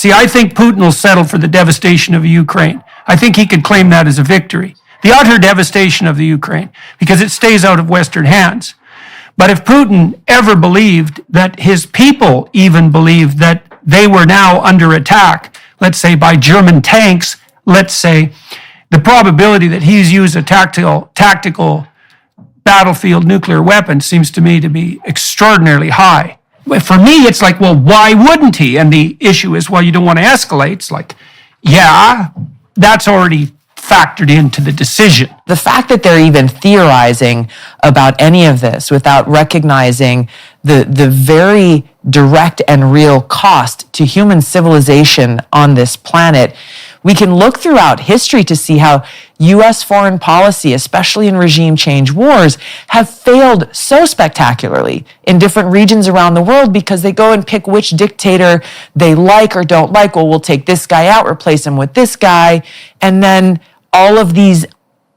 See, I think Putin will settle for the devastation of Ukraine. I think he could claim that as a victory. The utter devastation of the Ukraine, because it stays out of Western hands. But if Putin ever believed that his people even believed that they were now under attack, let's say by German tanks, let's say, the probability that he's used a tactical battlefield nuclear weapon seems to me to be extraordinarily high. For me, it's like, well, why wouldn't he? And the issue is, well, you don't want to escalate. It's like, yeah, that's already factored into the decision. The fact that they're even theorizing about any of this without recognizing the very direct and real cost to human civilization on this planet, we can look throughout history to see how U.S. foreign policy, especially in regime change wars, have failed so spectacularly in different regions around the world because they go and pick which dictator they like or don't like. Well, we'll take this guy out, replace him with this guy, and then all of these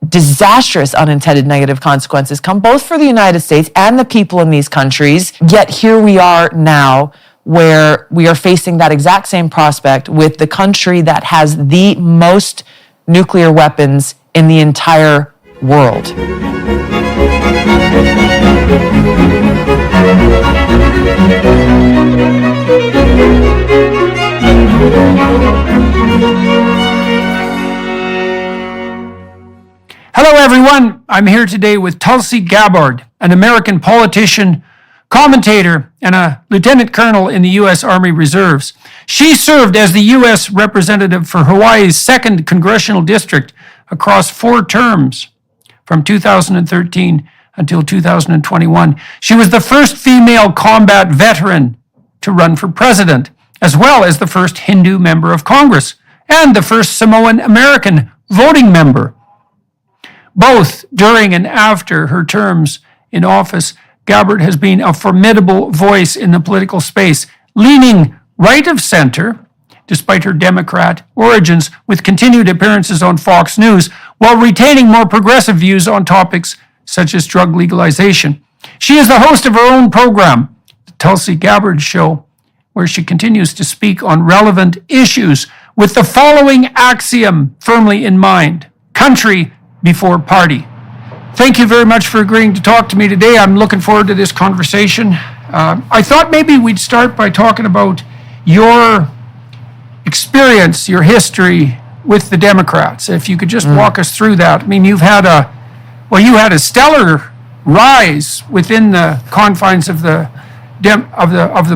disastrous unintended negative consequences come both for the United States and the people in these countries. Yet here we are now, where we are facing that exact same prospect with the country that has the most nuclear weapons in the entire world. Hello, everyone. I'm here today with Tulsi Gabbard, an American politician, commentator, and a lieutenant colonel in the U.S. Army Reserves. She served as the U.S. representative for Hawaii's 2nd Congressional District across 4 terms from 2013 until 2021. She was the first female combat veteran to run for president, as well as the first Hindu member of Congress and the first Samoan American voting member. Both during and after her terms in office, Gabbard has been a formidable voice in the political space, leaning right of center, despite her Democrat origins, with continued appearances on Fox News, while retaining more progressive views on topics such as drug legalization. She is the host of her own program, The Tulsi Gabbard Show, where she continues to speak on relevant issues with the following axiom firmly in mind: country before party. Thank you very much for agreeing to talk to me today. I'm looking forward to this conversation. I thought maybe we'd start by talking about your experience, your history with the Democrats. If you could just walk us through that. I mean, you had a stellar rise within the confines of the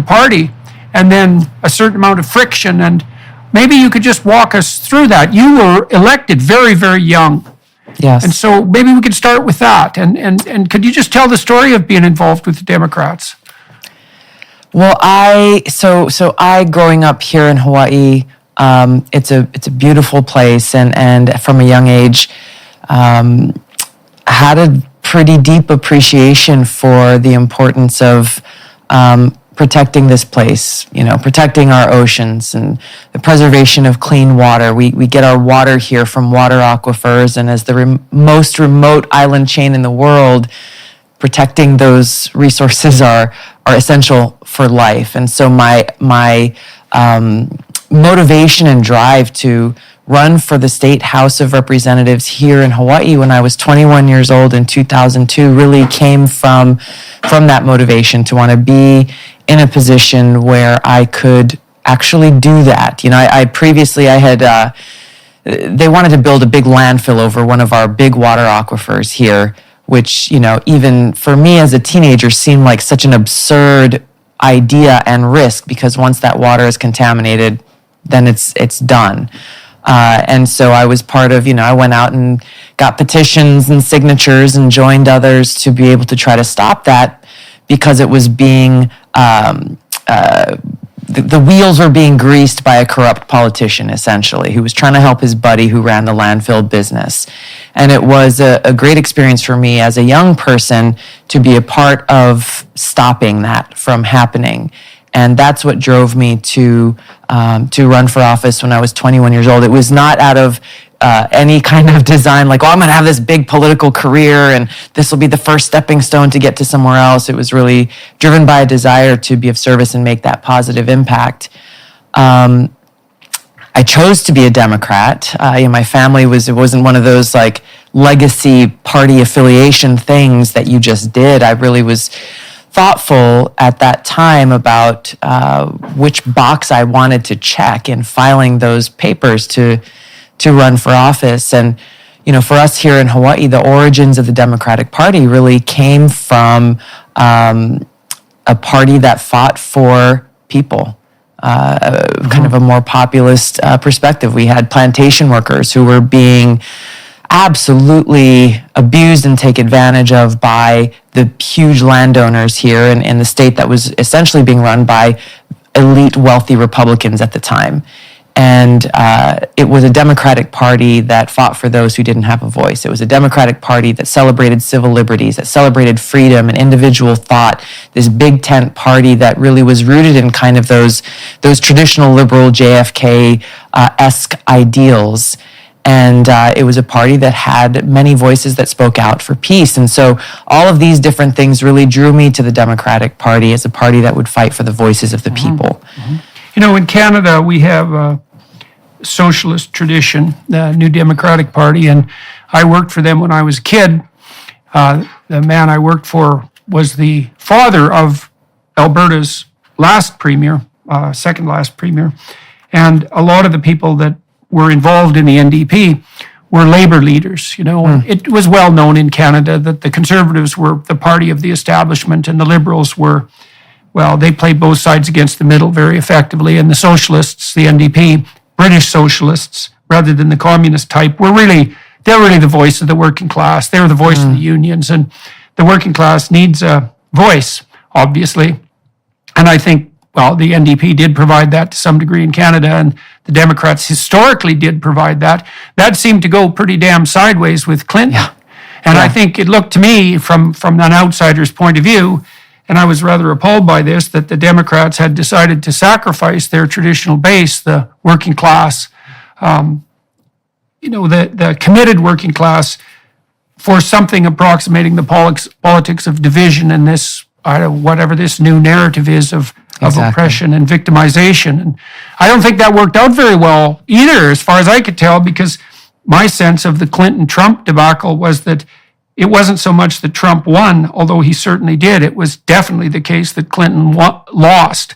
party, and then a certain amount of friction. And maybe you could just walk us through that. You were elected very, very young. Yes. And so maybe we could start with that. And could you just tell the story of being involved with the Democrats? Well, I growing up here in Hawaii, it's a beautiful place, and from a young age, had a pretty deep appreciation for the importance of protecting this place, protecting our oceans and the preservation of clean water. We get our water here from water aquifers, and as the most remote island chain in the world, protecting those resources are essential for life. And so my motivation and drive to run for the State House of Representatives here in Hawaii when I was 21 years old in 2002 really came from that motivation to want to be in a position where I could actually do that. They wanted to build a big landfill over one of our big water aquifers here, which, even for me as a teenager seemed like such an absurd idea and risk, because once that water is contaminated, then it's done. And so I was part of, I went out and got petitions and signatures and joined others to be able to try to stop that, because it was being, the wheels were being greased by a corrupt politician, essentially, who was trying to help his buddy who ran the landfill business. And it was a great experience for me as a young person to be a part of stopping that from happening. And that's what drove me to run for office when I was 21 years old. It was not out of any kind of design like, I'm going to have this big political career and this will be the first stepping stone to get to somewhere else. It was really driven by a desire to be of service and make that positive impact. I chose to be a Democrat. My family it wasn't one of those like legacy party affiliation things that you just did. I really was thoughtful at that time about which box I wanted to check in filing those papers to run for office. And for us here in Hawaii, the origins of the Democratic Party really came from a party that fought for people. Kind of a more populist perspective. We had plantation workers who were being absolutely abused and taken advantage of by the huge landowners here in the state that was essentially being run by elite wealthy Republicans at the time. And it was a Democratic Party that fought for those who didn't have a voice. It was a Democratic Party that celebrated civil liberties, that celebrated freedom and individual thought, this big tent party that really was rooted in kind of those traditional liberal JFK-esque ideals. And it was a party that had many voices that spoke out for peace. And so all of these different things really drew me to the Democratic Party as a party that would fight for the voices of the people. In Canada, we have a socialist tradition, the New Democratic Party, and I worked for them when I was a kid. The man I worked for was the father of Alberta's last premier, second last premier, and a lot of the people that were involved in the NDP were labor leaders. It was well known in Canada that the Conservatives were the party of the establishment and the Liberals were, they played both sides against the middle very effectively, and the Socialists, the NDP, British Socialists, rather than the communist type, they're really the voice of the working class. They're the voice of the unions, and the working class needs a voice, obviously. And I think, the NDP did provide that to some degree in Canada, and the Democrats historically did provide that. That seemed to go pretty damn sideways with Clinton. Yeah. And I think it looked to me, from an outsider's point of view, and I was rather appalled by this, that the Democrats had decided to sacrifice their traditional base, the working class, the committed working class, for something approximating the politics of division and this, whatever this new narrative is of oppression and victimization. And I don't think that worked out very well either, as far as I could tell, because my sense of the Clinton-Trump debacle was that it wasn't so much that Trump won, although he certainly did. It was definitely the case that Clinton lost.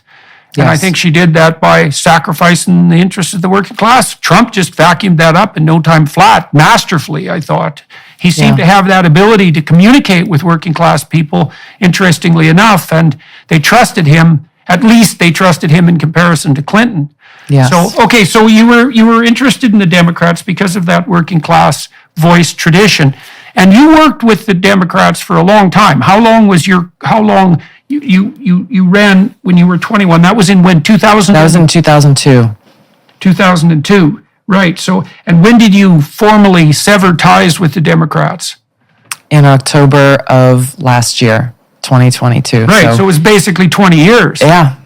Yes. And I think she did that by sacrificing the interests of the working class. Trump just vacuumed that up in no time flat, masterfully, I thought. He seemed to have that ability to communicate with working class people, interestingly enough, and they trusted him. At least they trusted him in comparison to Clinton. Yes. So you were interested in the Democrats because of that working class voice tradition. And you worked with the Democrats for a long time. How long you ran when you were 21? That was in when, 2000? That was in 2002. 2002, right. So, and when did you formally sever ties with the Democrats? In October of last year, 2022. Right, so it was basically 20 years. Yeah.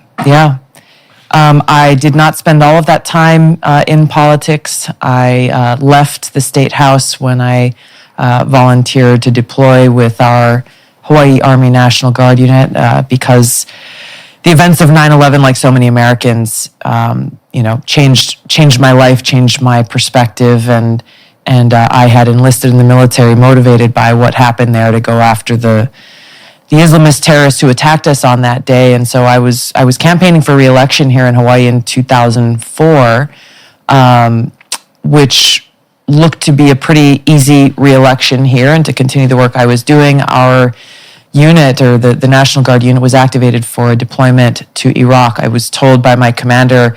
I did not spend all of that time in politics. I left the State House when I volunteered to deploy with our Hawaii Army National Guard unit because the events of 9/11, like so many Americans, changed my life, changed my perspective, and I had enlisted in the military, motivated by what happened there, to go after the Islamist terrorists who attacked us on that day. And so I was campaigning for re-election here in Hawaii in 2004, which looked to be a pretty easy re-election here and to continue the work I was doing. Our unit, or the National Guard unit, was activated for a deployment to Iraq. I was told by my commander,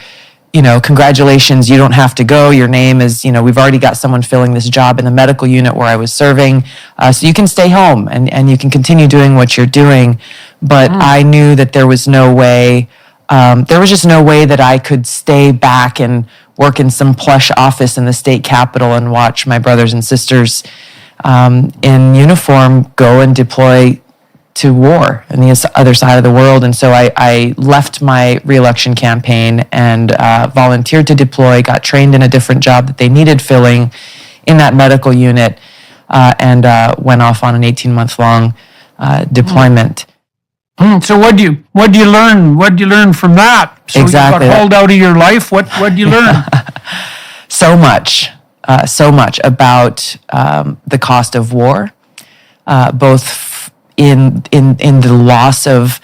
congratulations, you don't have to go. Your name is, we've already got someone filling this job in the medical unit where I was serving. So you can stay home and you can continue doing what you're doing. But I knew that there was no way, just no way that I could stay back and work in some plush office in the state capitol and watch my brothers and sisters in uniform go and deploy to war on the other side of the world. And so I left my re-election campaign and volunteered to deploy, got trained in a different job that they needed filling in that medical unit, and went off on an 18-month-long deployment. So what do you learn? What do you learn from that? So exactly. You got hauled out of your life. What do you learn? so much about the cost of war, both in the loss of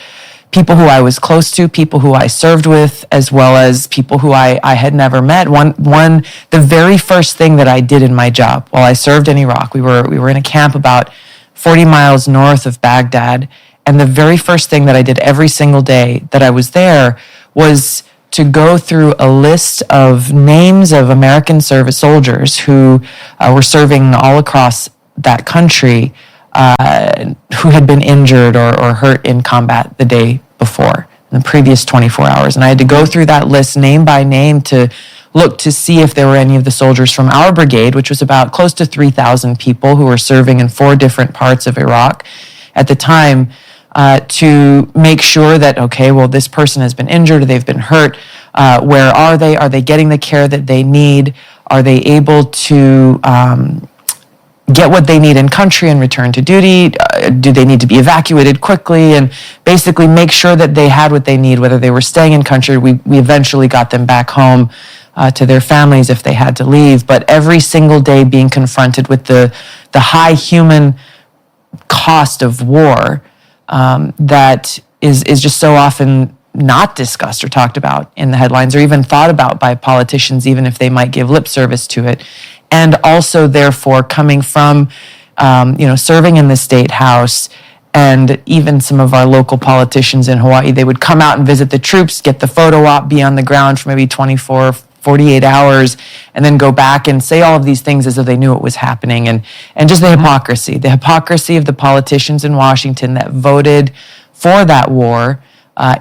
people who I was close to, people who I served with, as well as people who I had never met. The very first thing that I did in my job while I served in Iraq, we were in a camp about 40 miles north of Baghdad, and the very first thing that I did every single day that I was there was to go through a list of names of American service soldiers who were serving all across that country, who had been injured or hurt in combat the day before, in the previous 24 hours. And I had to go through that list name by name to look to see if there were any of the soldiers from our brigade, which was about close to 3,000 people who were serving in 4 different parts of Iraq at the time, to make sure that, okay, well, this person has been injured, or they've been hurt. Where are they? Are they getting the care that they need? Are they able to get what they need in country and return to duty? Do they need to be evacuated quickly? And basically make sure that they had what they need, whether they were staying in country. We eventually got them back home to their families if they had to leave. But every single day being confronted with the high human cost of war that is just so often not discussed or talked about in the headlines, or even thought about by politicians, even if they might give lip service to it. And also, therefore, coming from, serving in the State House, and even some of our local politicians in Hawaii, they would come out and visit the troops, get the photo op, be on the ground for maybe 24, 48 hours, and then go back and say all of these things as though they knew it was happening. And just the hypocrisy of the politicians in Washington that voted for that war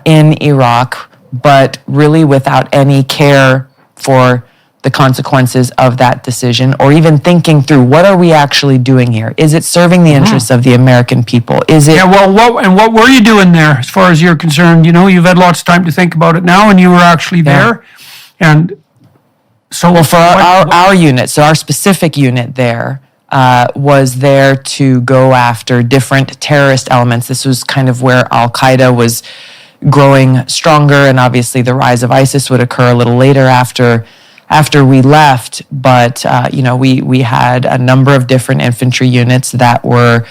in Iraq, but really without any care for the consequences of that decision, or even thinking through, what are we actually doing here? Is it serving the interests of the American people? Is it? Yeah, well, what were you doing there as far as you're concerned? You've had lots of time to think about it now, and you were actually there. And so... Well, for our unit, so our specific unit there was there to go after different terrorist elements. This was kind of where Al-Qaeda was growing stronger, and obviously the rise of ISIS would occur a little later after we left. But we had a number of different infantry units that were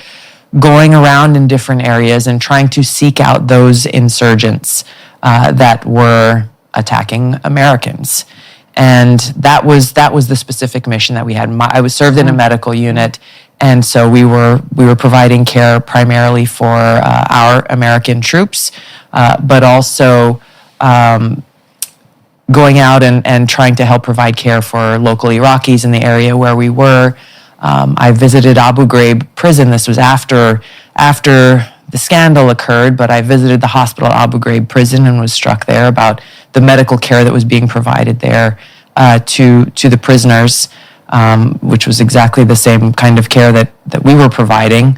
going around in different areas and trying to seek out those insurgents that were attacking Americans. And that was the specific mission that we had. I was served in a medical unit, and so we were providing care primarily for our American troops, but also going out and trying to help provide care for local Iraqis in the area where we were. I visited Abu Ghraib prison. This was after the scandal occurred, but I visited the hospital at Abu Ghraib prison and was struck there about the medical care that was being provided there to the prisoners, which was exactly the same kind of care that we were providing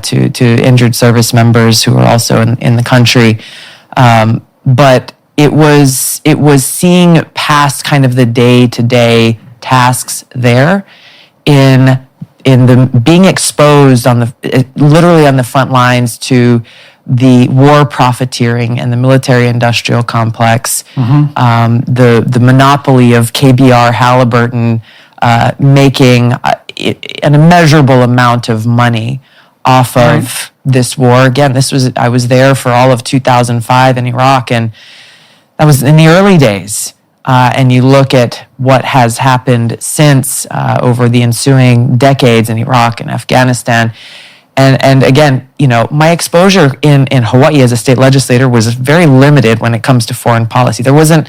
to injured service members who were also in the country. But it was seeing past kind of the day-to-day tasks there in the being exposed literally on the front lines to the war profiteering and the military-industrial complex, the monopoly of KBR Halliburton making an immeasurable amount of money off of this war. Again, I was there for all of 2005 in Iraq, and that was in the early days. And you look at what has happened since over the ensuing decades in Iraq and Afghanistan. And again, my exposure in Hawaii as a state legislator was very limited when it comes to foreign policy. There wasn't,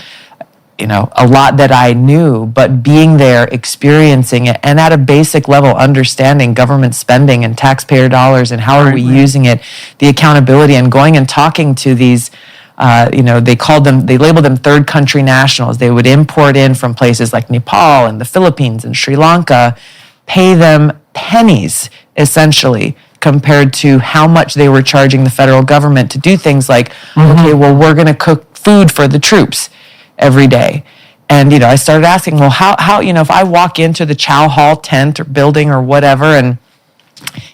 a lot that I knew, but being there, experiencing it, and at a basic level, understanding government spending and taxpayer dollars and how are we using it, the accountability, and going and talking to these, they labeled them third country nationals. They would import in from places like Nepal and the Philippines and Sri Lanka, pay them pennies, essentially, compared to how much they were charging the federal government to do things like, okay, well, we're going to cook food for the troops every day. And, I started asking, well, how, if I walk into the chow hall tent or building or whatever and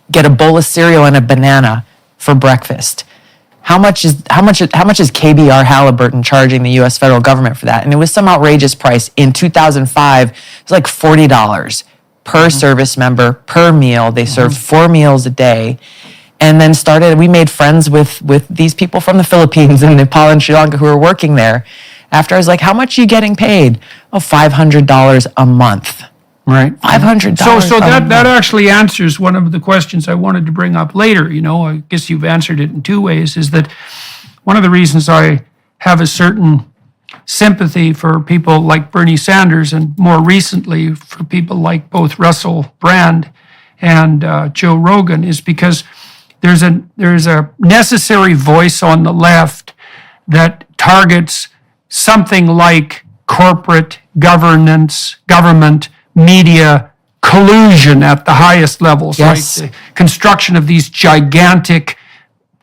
get a bowl of cereal and a banana for breakfast, how much is KBR Halliburton charging the U.S. federal government for that? And it was some outrageous price. In 2005, it was like $40 per service member per meal. They served 4 meals a day. And then we made friends with these people from the Philippines and Nepal and Sri Lanka who were working there. After I was like, how much are you getting paid? Oh, $500 a month. Right. $500. So that actually answers one of the questions I wanted to bring up later. I guess you've answered it in 2 ways, is that one of the reasons I have a certain sympathy for people like Bernie Sanders and more recently for people like both Russell Brand and Joe Rogan is because there's a necessary voice on the left that targets something like corporate government, media collusion at the highest levels, yes. right? The construction of these gigantic,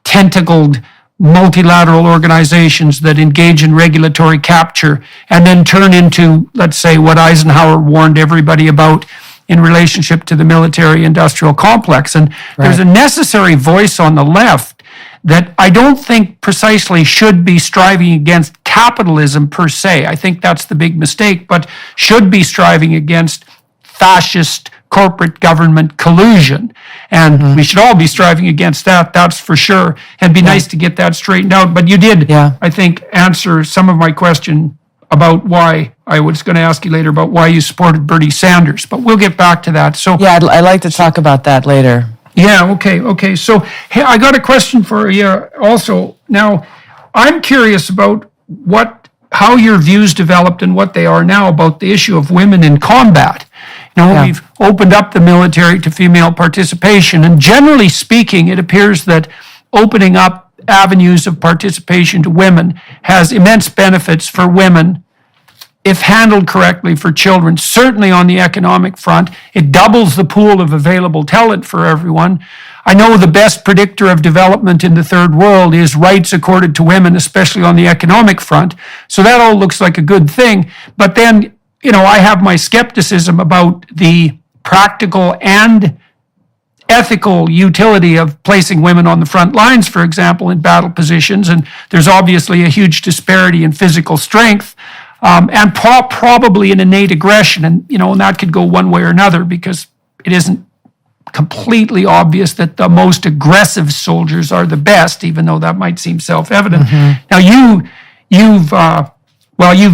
tentacled, multilateral organizations that engage in regulatory capture and then turn into, let's say, what Eisenhower warned everybody about in relationship to the military-industrial complex. And there's a necessary voice on the left that I don't think precisely should be striving against capitalism per se. I think that's the big mistake, but should be striving against fascist corporate government collusion. And we should all be striving against that, that's for sure. And it'd be nice to get that straightened out. But you did, I think, answer some of my question about why, I was going to ask you later about why you supported Bernie Sanders, but we'll get back to that. So yeah, I'd like to talk about that later. Yeah, okay. So hey, I got a question for you also. Now, I'm curious about how your views developed and what they are now about the issue of women in combat. We've opened up the military to female participation, and generally speaking, it appears that opening up avenues of participation to women has immense benefits for women if handled correctly for children. Certainly on the economic front, it doubles the pool of available talent for everyone. I know the best predictor of development in the third world is rights accorded to women, especially on the economic front. So that all looks like a good thing. But then, I have my skepticism about the practical and ethical utility of placing women on the front lines, for example, in battle positions. And there's obviously a huge disparity in physical strength. And probably an innate aggression, and that could go one way or another because it isn't completely obvious that the most aggressive soldiers are the best, even though that might seem self-evident. Now you've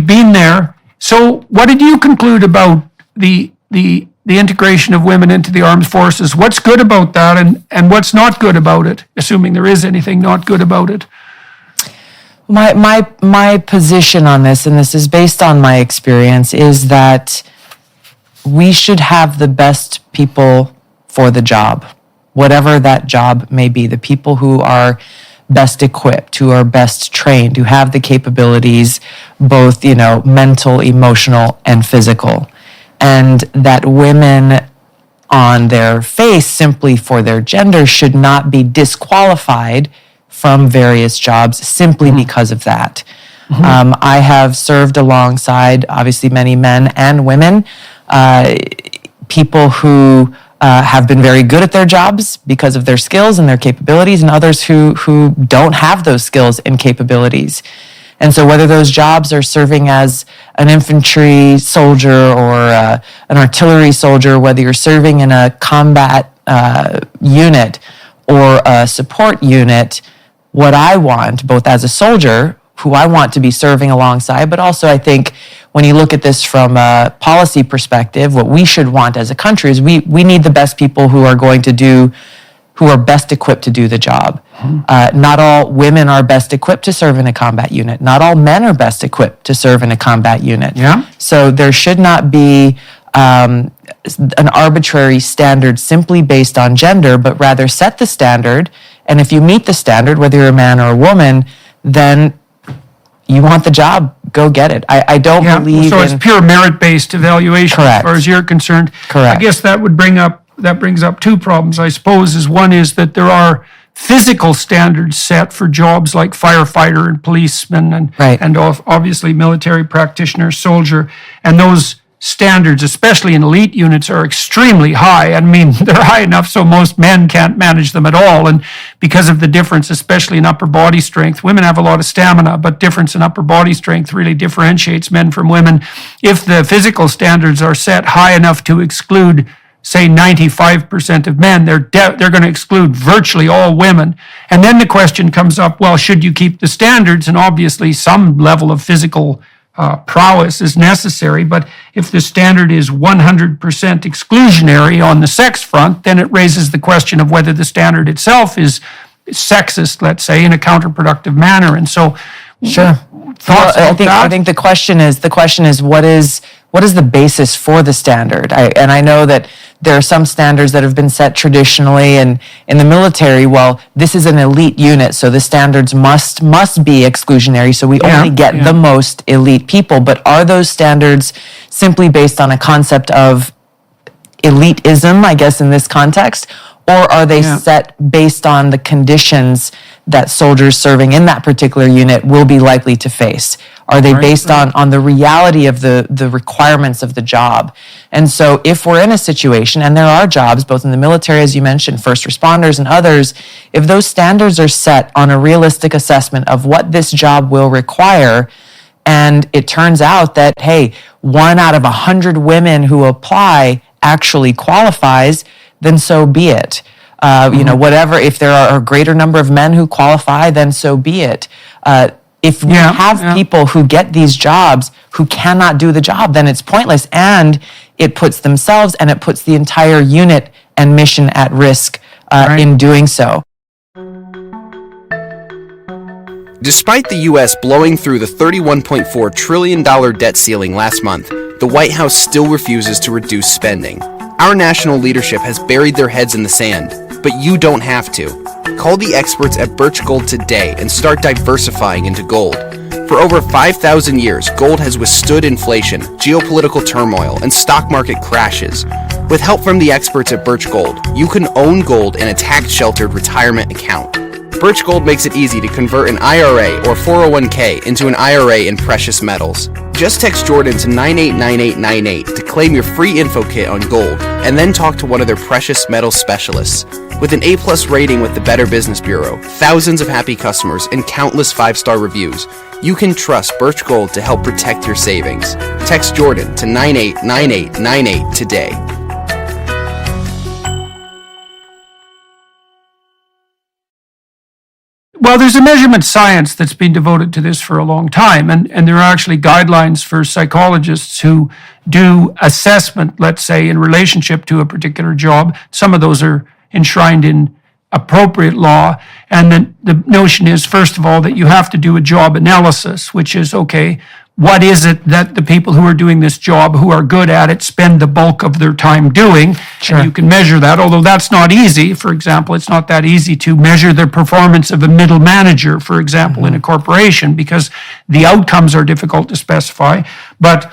been there. So what did you conclude about the integration of women into the armed forces? What's good about that, and what's not good about it? Assuming there is anything not good about it. My position on this, and this is based on my experience, is that we should have the best people for the job, whatever that job may be, the people who are best equipped, who are best trained, who have the capabilities, both, mental, emotional, and physical. And that women on their face, simply for their gender, should not be disqualified from various jobs simply because of that. I have served alongside, obviously, many men and women, people who have been very good at their jobs because of their skills and their capabilities, and others who don't have those skills and capabilities. And so whether those jobs are serving as an infantry soldier or an artillery soldier, whether you're serving in a combat unit or a support unit, what I want, both as a soldier, who I want to be serving alongside, but also I think when you look at this from a policy perspective, what we should want as a country is we need the best people who are best equipped to do the job. Not all women are best equipped to serve in a combat unit. Not all men are best equipped to serve in a combat unit. Yeah. So there should not be an arbitrary standard simply based on gender, but rather set the standard. And if you meet the standard, whether you're a man or a woman, then you want the job, go get it. I don't believe so it's pure merit-based evaluation. Correct. As far as you're concerned. Correct. I guess that brings up two problems, I suppose. One is that there are physical standards set for jobs like firefighter and policeman and obviously military practitioner, soldier, and those standards, especially in elite units, are extremely high. I mean, they're high enough so most men can't manage them at all. And because of the difference, especially in upper body strength, women have a lot of stamina, but difference in upper body strength really differentiates men from women. If the physical standards are set high enough to exclude, say, 95% of men, they're going to exclude virtually all women. And then the question comes up, well, should you keep the standards? And obviously some level of physical prowess is necessary, but if the standard is 100% exclusionary on the sex front, then it raises the question of whether the standard itself is sexist, let's say, in a counterproductive manner. And so, sure. Thoughts about that? I think the question is what is the basis for the standard? I know that there are some standards that have been set traditionally, and in the military, well, this is an elite unit, so the standards must be exclusionary, so we only get the most elite people. But are those standards simply based on a concept of elitism, I guess, in this context, or are they set based on the conditions that soldiers serving in that particular unit will be likely to face? Are they based on the reality of the requirements of the job? And so if we're in a situation, and there are jobs, both in the military, as you mentioned, first responders and others, if those standards are set on a realistic assessment of what this job will require, and it turns out that, hey, 1 out of 100 women who apply actually qualifies, then so be it. Whatever, if there are a greater number of men who qualify, then so be it. If we have people who get these jobs who cannot do the job, then it's pointless, and it puts themselves and it puts the entire unit and mission at risk in doing so. Despite the U.S. blowing through the $31.4 trillion debt ceiling last month, the White House still refuses to reduce spending. Our national leadership has buried their heads in the sand, but you don't have to. Call the experts at Birch Gold today and start diversifying into gold. For over 5,000 years, gold has withstood inflation, geopolitical turmoil, and stock market crashes. With help from the experts at Birch Gold, you can own gold in a tax-sheltered retirement account. Birch Gold makes it easy to convert an IRA or 401k into an IRA in precious metals. Just text Jordan to 989898 to claim your free info kit on gold, and then talk to one of their precious metal specialists. With an A+ rating with the Better Business Bureau, thousands of happy customers, and countless 5-star reviews, you can trust Birch Gold to help protect your savings. Text Jordan to 989898 today. Well, there's a measurement science that's been devoted to this for a long time, and there are actually guidelines for psychologists who do assessment, let's say, in relationship to a particular job. Some of those are enshrined in appropriate law, and then the notion is, first of all, that you have to do a job analysis, which is, okay, what is it that the people who are doing this job, who are good at it, spend the bulk of their time doing? Sure. And you can measure that, although that's not easy. For example, it's not that easy to measure the performance of a middle manager, for example, in a corporation, because the outcomes are difficult to specify. But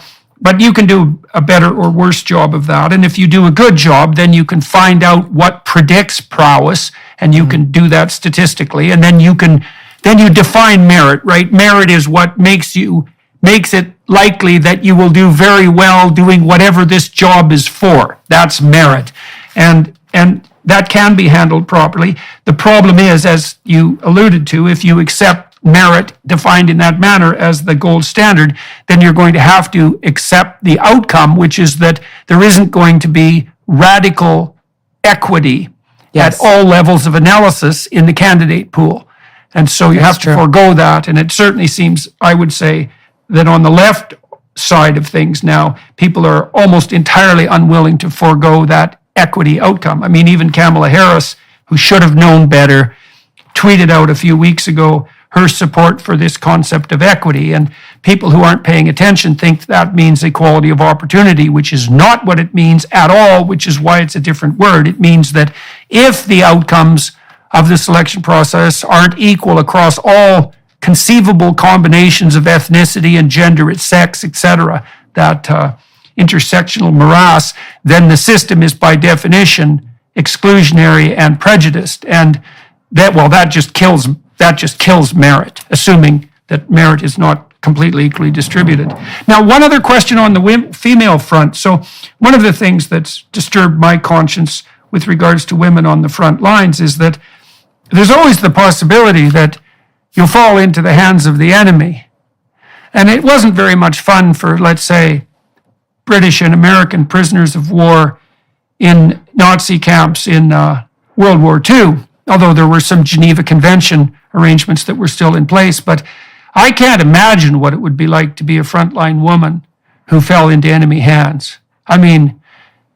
you can do a better or worse job of that. And if you do a good job, then you can find out what predicts prowess, and you can do that statistically. And then you define merit, right? Merit is what makes it likely that you will do very well doing whatever this job is for. That's merit. And that can be handled properly. The problem is, as you alluded to, if you accept merit defined in that manner as the gold standard, then you're going to have to accept the outcome, which is that there isn't going to be radical equity at all levels of analysis in the candidate pool. And so you have to forego that. And it certainly seems, I would say, that on the left side of things now, people are almost entirely unwilling to forego that equity outcome. I mean, even Kamala Harris, who should have known better, tweeted out a few weeks ago her support for this concept of equity. And people who aren't paying attention think that means equality of opportunity, which is not what it means at all, which is why it's a different word. It means that if the outcomes of the selection process aren't equal across all conceivable combinations of ethnicity and gender, sex, etc., that intersectional morass, then the system is by definition exclusionary and prejudiced, and that just kills merit, assuming that merit is not completely equally distributed. Now, one other question on the female front. So one of the things that's disturbed my conscience with regards to women on the front lines is that there's always the possibility that you'll fall into the hands of the enemy. And it wasn't very much fun for, let's say, British and American prisoners of war in Nazi camps in World War II, although there were some Geneva Convention arrangements that were still in place. But I can't imagine what it would be like to be a frontline woman who fell into enemy hands. I mean,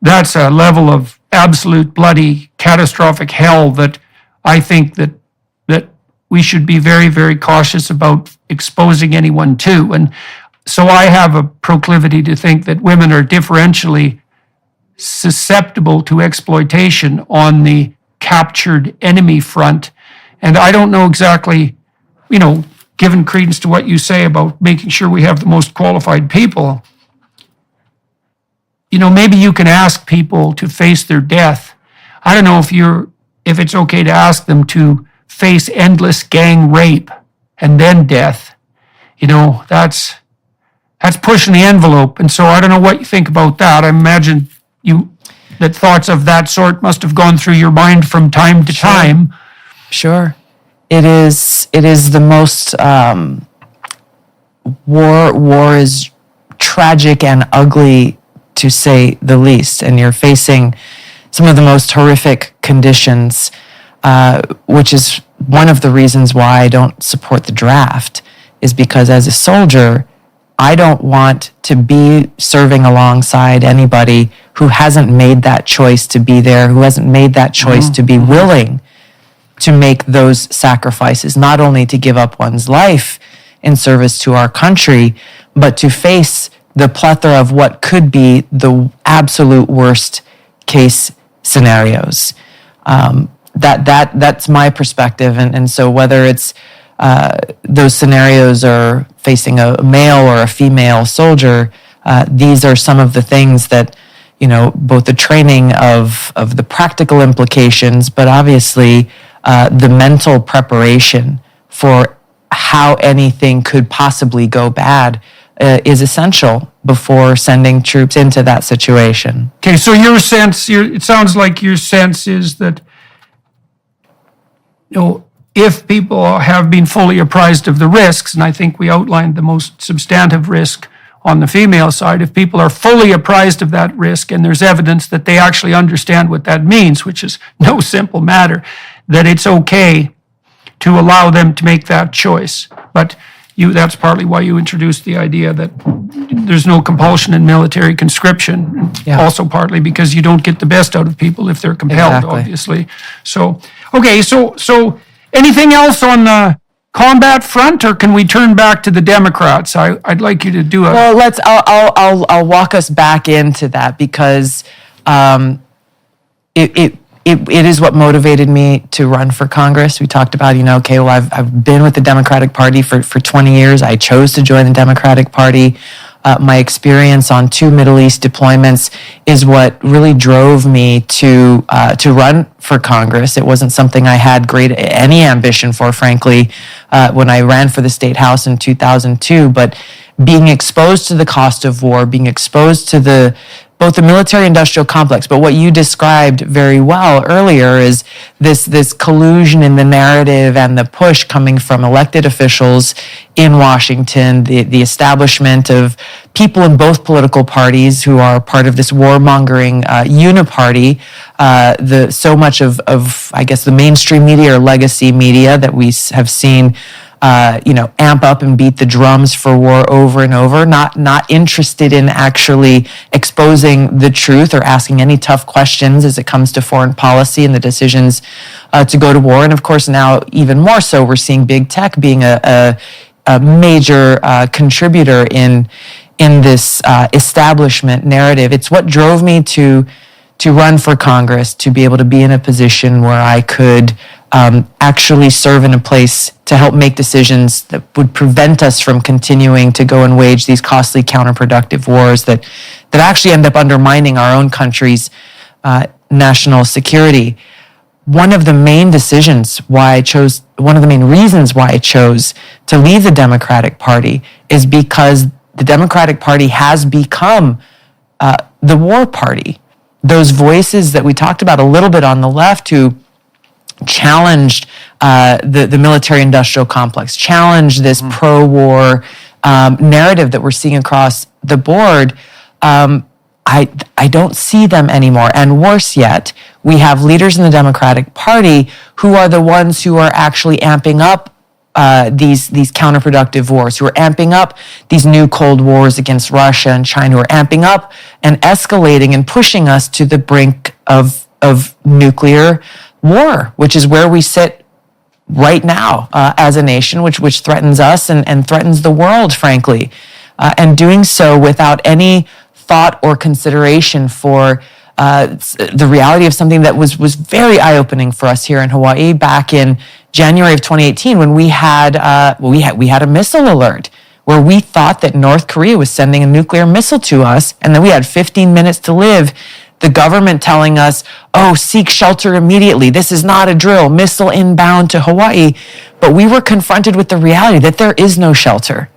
that's a level of absolute bloody catastrophic hell that I think that we should be very, very cautious about exposing anyone to. And so I have a proclivity to think that women are differentially susceptible to exploitation on the captured enemy front. And I don't know exactly, given credence to what you say about making sure we have the most qualified people, maybe you can ask people to face their death. I don't know if it's okay to ask them to face endless gang rape and then death. That's pushing the envelope. And so I don't know what you think about that. I imagine that thoughts of that sort must have gone through your mind from time to time. Sure. It is the most, war is tragic and ugly, to say the least. And you're facing some of the most horrific conditions, which is one of the reasons why I don't support the draft, is because as a soldier, I don't want to be serving alongside anybody who hasn't made that choice to be there, who hasn't made that choice to be willing to make those sacrifices, not only to give up one's life in service to our country, but to face the plethora of what could be the absolute worst case scenarios. That's my perspective. And so whether it's those scenarios are facing a male or a female soldier, these are some of the things that, both the training of the practical implications, but obviously the mental preparation for how anything could possibly go bad is essential before sending troops into that situation. Okay, so it sounds like your sense is that, if people have been fully apprised of the risks, and I think we outlined the most substantive risk on the female side, if people are fully apprised of that risk and there's evidence that they actually understand what that means, which is no simple matter, that it's okay to allow them to make that choice. But that's partly why you introduced the idea that there's no compulsion in military conscription. Yeah. Also partly because you don't get the best out of people if they're compelled, Exactly. obviously. So, okay, so anything else on the combat front, or can we turn back to the Democrats? I'd like you to do a... Well, I'll walk us back into that, because it is what motivated me to run for Congress. We talked about, I've been with the Democratic Party for 20 years. I chose to join the Democratic Party. My experience on 2 Middle East deployments is what really drove me to run for Congress. It wasn't something I had any ambition for, frankly, when I ran for the State House in 2002. But being exposed to the cost of war, being exposed to both the military-industrial complex, but what you described very well earlier is this collusion in the narrative and the push coming from elected officials in Washington, the establishment of people in both political parties who are part of this warmongering uniparty, so much of I guess the mainstream media or legacy media that we have seen amp up and beat the drums for war over and over, not interested in actually exposing the truth or asking any tough questions as it comes to foreign policy and the decisions to go to war. And of course, now even more so, we're seeing big tech being a major contributor in this establishment narrative. It's what drove me to run for Congress, to be able to be in a position where I could actually serve in a place to help make decisions that would prevent us from continuing to go and wage these costly counterproductive wars that actually end up undermining our own country's national security. one of the main reasons why I chose to leave the Democratic Party is because the Democratic Party has become the war party. Those voices that we talked about a little bit on the left who challenged the military-industrial complex, challenged this pro-war narrative that we're seeing across the board, I don't see them anymore. And worse yet, we have leaders in the Democratic Party who are the ones who are actually amping up these counterproductive wars, who are amping up these new Cold Wars against Russia and China, who are amping up and escalating and pushing us to the brink of nuclear war, which is where we sit right now as a nation, which threatens us and threatens the world, frankly, and doing so without any thought or consideration for the reality of something that was very eye-opening for us here in Hawaii back in January of 2018 when we had a missile alert where we thought that North Korea was sending a nuclear missile to us, and then we had 15 minutes to live. The government telling us, oh, seek shelter immediately. This is not a drill. Missile inbound to Hawaii. But we were confronted with the reality that there is no shelter.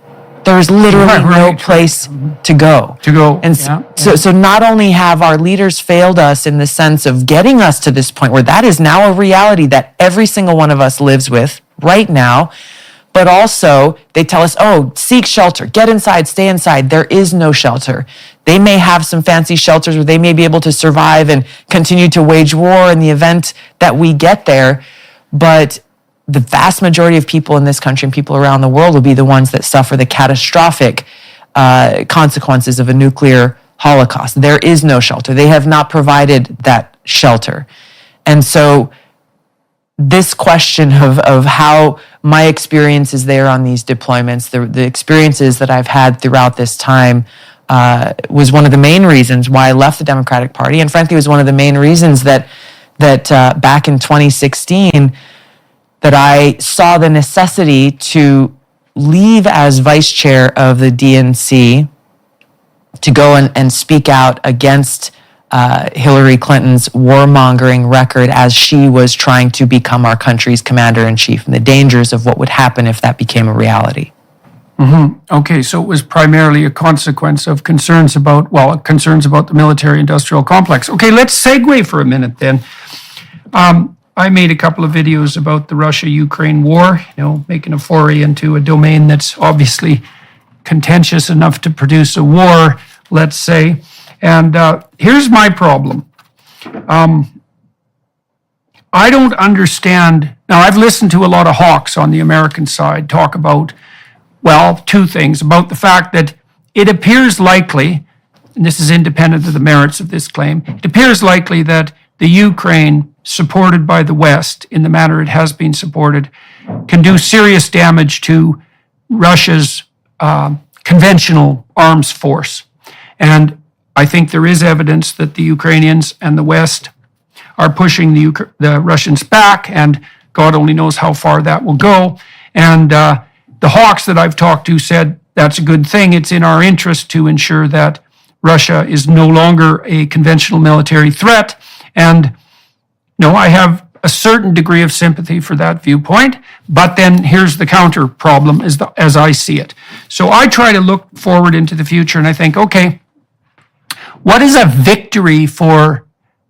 There is literally no place to go. And so not only have our leaders failed us in the sense of getting us to this point where that is now a reality that every single one of us lives with right now, but also they tell us, oh, seek shelter, get inside, stay inside. There is no shelter. They may have some fancy shelters where they may be able to survive and continue to wage war in the event that we get there, but the vast majority of people in this country and people around the world will be the ones that suffer the catastrophic consequences of a nuclear holocaust. There is no shelter. They have not provided that shelter. And so this question of how my experiences there on these deployments, the experiences that I've had throughout this time was one of the main reasons why I left the Democratic Party, and frankly was one of the main reasons that back in 2016 that I saw the necessity to leave as vice chair of the DNC to go and speak out against Hillary Clinton's warmongering record as she was trying to become our country's commander-in-chief and the dangers of what would happen if that became a reality. Okay, so it was primarily a consequence of concerns about the military-industrial complex. Okay, let's segue for a minute then. I made a couple of videos about the Russia-Ukraine war, making a foray into a domain that's obviously contentious enough to produce a war, let's say. And here's my problem. I don't understand. Now, I've listened to a lot of hawks on the American side talk about, two things. About the fact that it appears likely, and this is independent of the merits of this claim, it appears likely that the Ukraine, supported by the West in the manner it has been supported, can do serious damage to Russia's conventional arms force. And I think there is evidence that the Ukrainians and the West are pushing the Russians back, and God only knows how far that will go. And the hawks that I've talked to said that's a good thing. It's in our interest to ensure that Russia is no longer a conventional military threat. And I have a certain degree of sympathy for that viewpoint, but then here's the counter problem as I see it. So I try to look forward into the future and I think, okay, what does a victory for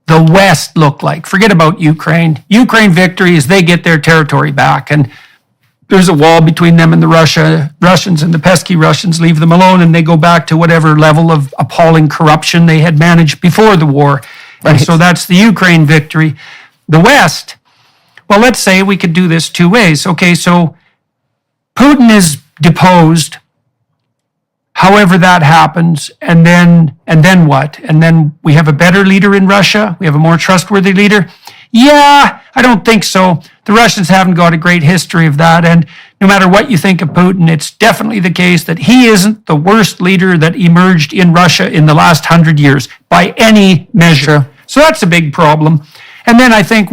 the West look like? Forget about Ukraine. Ukraine victory is they get their territory back and there's a wall between them and the Russians, and the pesky Russians leave them alone and they go back to whatever level of appalling corruption they had managed before the war. Right. So that's the Ukraine victory. The West, let's say we could do this two ways. Okay, so Putin is deposed, however that happens, and then what? And then we have a better leader in Russia? We have a more trustworthy leader? Yeah, I don't think so. The Russians haven't got a great history of that, and no matter what you think of Putin, it's definitely the case that he isn't the worst leader that emerged in Russia in the last 100 years by any measure. Sure. So that's a big problem. And then I think,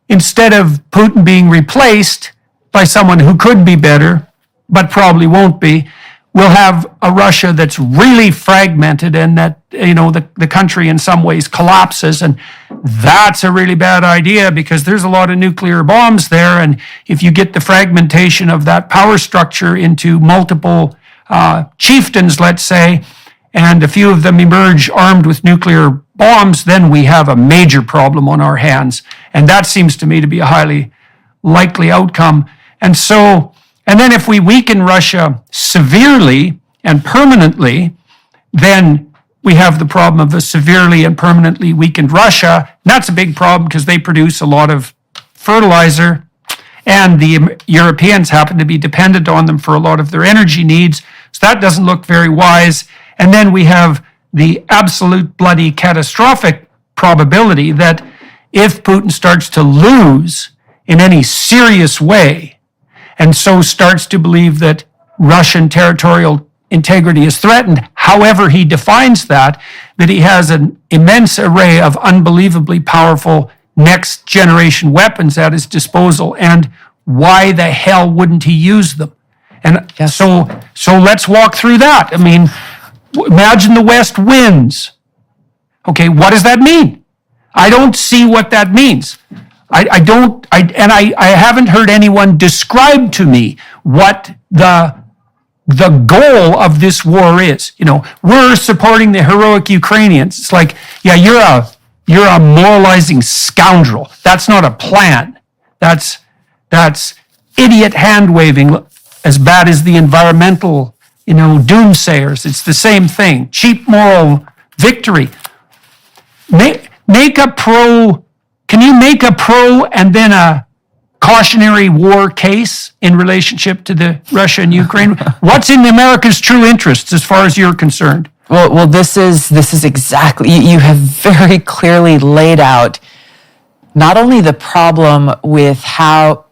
instead of Putin being replaced by someone who could be better, but probably won't be, we'll have a Russia that's really fragmented and that, the country in some ways collapses. And that's a really bad idea because there's a lot of nuclear bombs there. And if you get the fragmentation of that power structure into multiple chieftains, let's say, and a few of them emerge armed with nuclear bombs, then we have a major problem on our hands. And that seems to me to be a highly likely outcome. And then if we weaken Russia severely and permanently, then we have the problem of a severely and permanently weakened Russia. And that's a big problem because they produce a lot of fertilizer, and the Europeans happen to be dependent on them for a lot of their energy needs. So that doesn't look very wise. And then we have the absolute bloody catastrophic probability that if Putin starts to lose in any serious way, and so starts to believe that Russian territorial integrity is threatened, however he defines that he has an immense array of unbelievably powerful next generation weapons at his disposal. And why the hell wouldn't he use them? And yes. So let's walk through that. I mean, imagine the West wins. Okay, what does that mean? I don't see what that means. I haven't heard anyone describe to me what the goal of this war is. We're supporting the heroic Ukrainians. It's like, yeah, you're a moralizing scoundrel. That's not a plan. That's idiot hand waving, as bad as the environmental, doomsayers. It's the same thing. Cheap moral victory. Can you make a pro and then a cautionary war case in relationship to the Russia and Ukraine? What's in America's true interests as far as you're concerned? Well, this is exactly, you have very clearly laid out not only the problem with how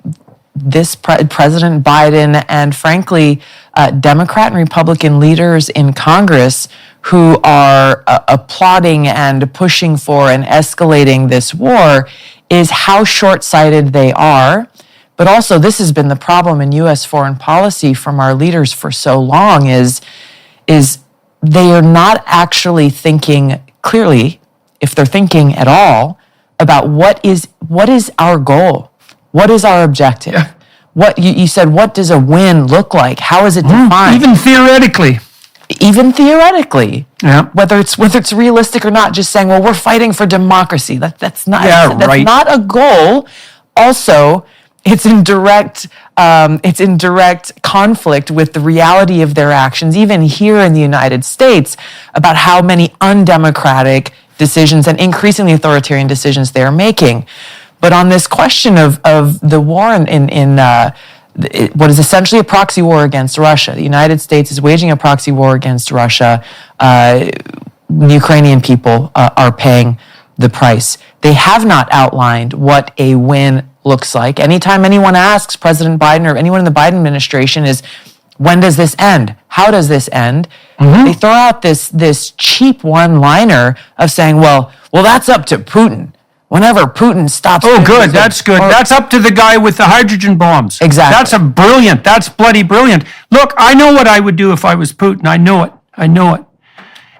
this President Biden and frankly, Democrat and Republican leaders in Congress who are applauding and pushing for and escalating this war is how short-sighted they are. But also, this has been the problem in U.S. foreign policy from our leaders for so long is they are not actually thinking clearly, if they're thinking at all, about what is our goal? What is our objective? Yeah. What you said, what does a win look like? How is it defined? Even theoretically. Yeah. Whether it's realistic or not, just saying, well, we're fighting for democracy. That's not a goal. Also, it's in direct conflict with the reality of their actions, even here in the United States, about how many undemocratic decisions and increasingly authoritarian decisions they are making. But on this question of the war in what is essentially a proxy war against Russia, the United States is waging a proxy war against Russia. Ukrainian people are paying the price. They have not outlined what a win looks like. Anytime anyone asks President Biden or anyone in the Biden administration is, when does this end? How does this end? Mm-hmm. They throw out this cheap one-liner of saying, well, that's up to Putin. Whenever Putin stops... Oh, good. That's good. That's up to the guy with the hydrogen bombs. Exactly. That's bloody brilliant. Look, I know what I would do if I was Putin. I know it.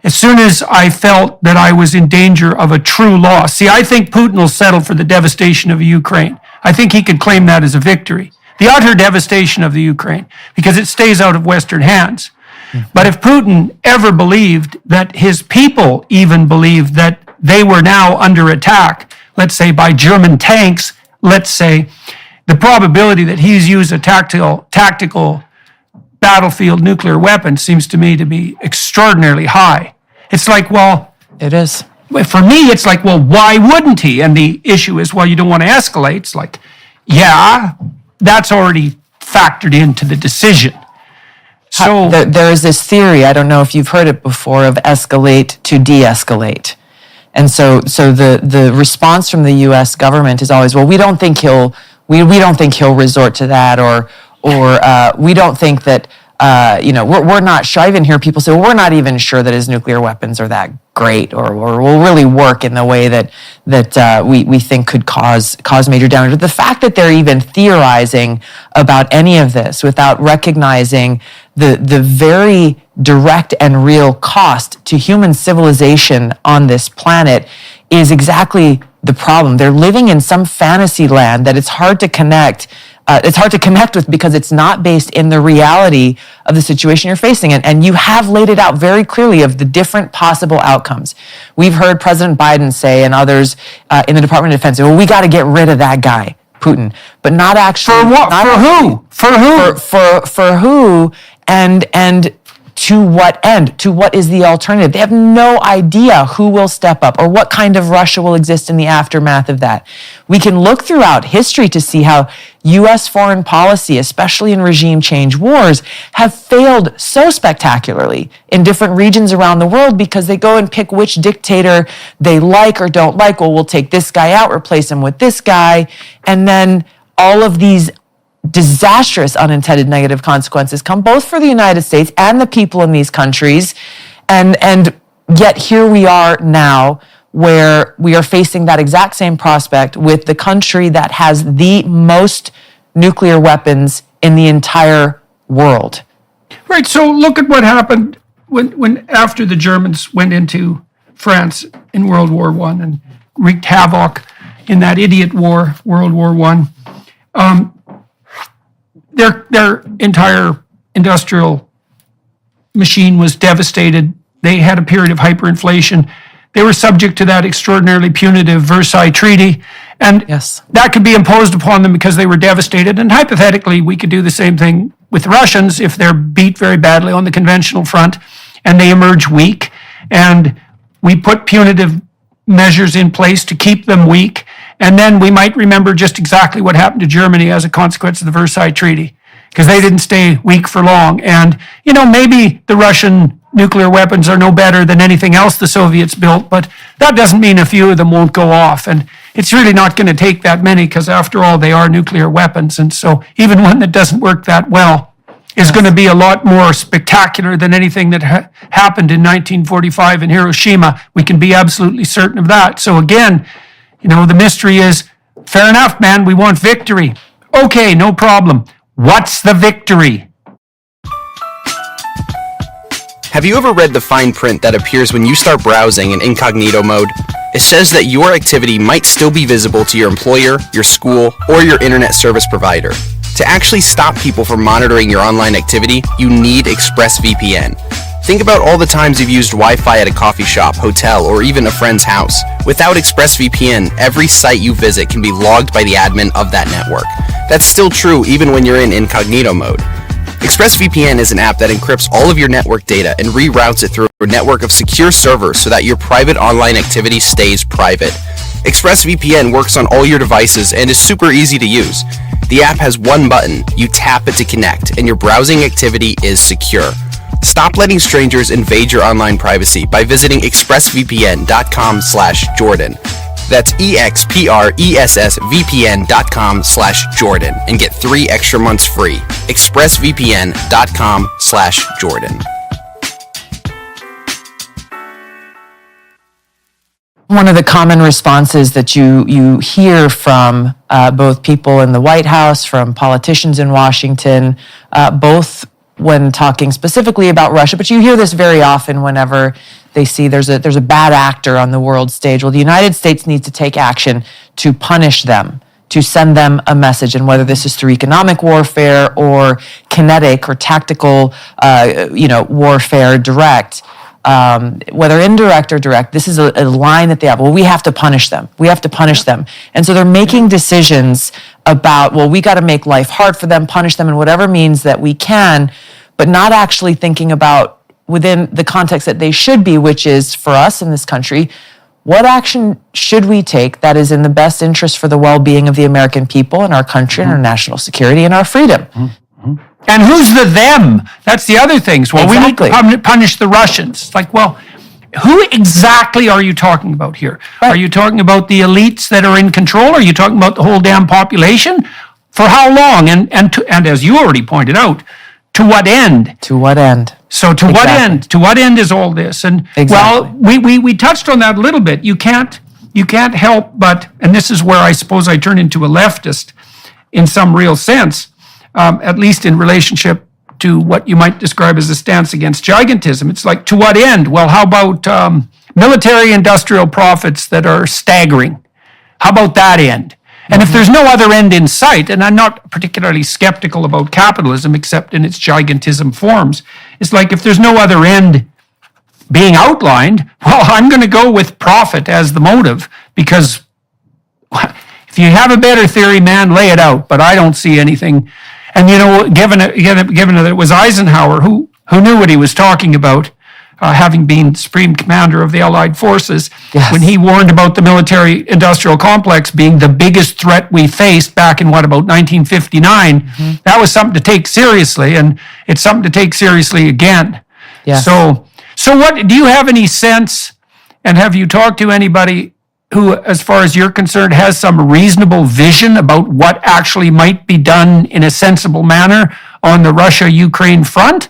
As soon as I felt that I was in danger of a true loss. See, I think Putin will settle for the devastation of Ukraine. I think he could claim that as a victory. The utter devastation of the Ukraine, because it stays out of Western hands. Mm-hmm. But if Putin ever believed that his people even believed that they were now under attack, let's say by German tanks, let's say, the probability that he's used a tactical battlefield nuclear weapon seems to me to be extraordinarily high. It's like, well... It is. For me, it's like, well, why wouldn't he? And the issue is, well, you don't want to escalate. It's like, yeah, that's already factored into the decision. So there is this theory, I don't know if you've heard it before, of escalate to de-escalate. And so the response from the U.S. government is always, well, we don't think he'll resort to that, or we don't think that we're not sure. I even hear people say, well, we're not even sure that his nuclear weapons are that great, or will really work in the way that we think could cause major damage. But the fact that they're even theorizing about any of this without recognizing the very direct and real cost to human civilization on this planet is exactly the problem. They're living in some fantasy land that it's hard to connect. It's hard to connect with because it's not based in the reality of the situation you're facing. And you have laid it out very clearly of the different possible outcomes. We've heard President Biden say and others in the Department of Defense, well, we got to get rid of that guy, Putin. But not actually. For what? For who? For who? For who? And to what end? To what is the alternative? They have no idea who will step up or what kind of Russia will exist in the aftermath of that. We can look throughout history to see how U.S. foreign policy, especially in regime change wars, have failed so spectacularly in different regions around the world because they go and pick which dictator they like or don't like. Well, we'll take this guy out, replace him with this guy, and then all of these disastrous unintended negative consequences come both for the United States and the people in these countries. And yet here we are now where we are facing that exact same prospect with the country that has the most nuclear weapons in the entire world. Right, so look at what happened when after the Germans went into France in World War I and wreaked havoc in that idiot war, World War I. Their entire industrial machine was devastated. They had a period of hyperinflation. They were subject to that extraordinarily punitive Versailles Treaty. And that could be imposed upon them because they were devastated. And hypothetically, we could do the same thing with Russians if they're beat very badly on the conventional front and they emerge weak. And we put punitive measures in place to keep them weak. And then we might remember just exactly what happened to Germany as a consequence of the Versailles Treaty, because they didn't stay weak for long. And, you know, maybe the Russian nuclear weapons are no better than anything else the Soviets built, but that doesn't mean a few of them won't go off. And it's really not going to take that many, because after all, they are nuclear weapons. And so even one that doesn't work that well is going to be a lot more spectacular than anything that happened in 1945 in Hiroshima. We can be absolutely certain of that. So again, you know, the mystery is, fair enough, man, we want victory. Okay, no problem. What's the victory? Have you ever read the fine print that appears when you start browsing in incognito mode? It says that your activity might still be visible to your employer, your school, or your internet service provider. To actually stop people from monitoring your online activity, you need ExpressVPN. Think about all the times you've used Wi-Fi at a coffee shop, hotel, or even a friend's house. Without ExpressVPN, every site you visit can be logged by the admin of that network. That's still true even when you're in incognito mode. ExpressVPN is an app that encrypts all of your network data and reroutes it through a network of secure servers so that your private online activity stays private. ExpressVPN works on all your devices and is super easy to use. The app has one button, you tap it to connect, and your browsing activity is secure. Stop letting strangers invade your online privacy by visiting expressvpn.com/Jordan. That's expressvpn.com/Jordan and get 3 extra months free. expressvpn.com/Jordan. One of the common responses that you hear from both people in the White House, from politicians in Washington, both when talking specifically about Russia, but you hear this very often whenever they see there's a bad actor on the world stage. Well, the United States needs to take action to punish them, to send them a message, and whether this is through economic warfare or kinetic or tactical, warfare, direct. Whether indirect or direct, this is a line that they have. Well, we have to punish them. We have to punish them. And so they're making decisions about, well, we got to make life hard for them, punish them in whatever means that we can, but not actually thinking about within the context that they should be, which is for us in this country, what action should we take that is in the best interest for the well-being of the American people and our country and our national security and our freedom? And who's the them? That's the other thing. So, well, Exactly. we need to punish the Russians. It's like, well, who exactly are you talking about here? Right. Are you talking about the elites that are in control? Are you talking about the whole damn population? For how long? And as you already pointed out, to what end? To what end? So to what end? To what end is all this? And well, we touched on that a little bit. You can't help but, and this is where I suppose I turn into a leftist in some real sense, at least in relationship to what you might describe as a stance against gigantism. It's like, to what end? Well, how about military industrial profits that are staggering? How about that end? And if there's no other end in sight, and I'm not particularly skeptical about capitalism except in its gigantism forms, it's like if there's no other end being outlined, well, I'm going to go with profit as the motive, because if you have a better theory, man, lay it out. But I don't see anything. And given that it was Eisenhower who knew what he was talking about, having been Supreme Commander of the Allied Forces, Yes. when he warned about the military-industrial complex being the biggest threat we faced back in, about 1959, that was something to take seriously, and it's something to take seriously again. Yes. So what, do you have any sense, and have you talked to anybody who, as far as you're concerned, has some reasonable vision about what actually might be done in a sensible manner on the Russia-Ukraine front?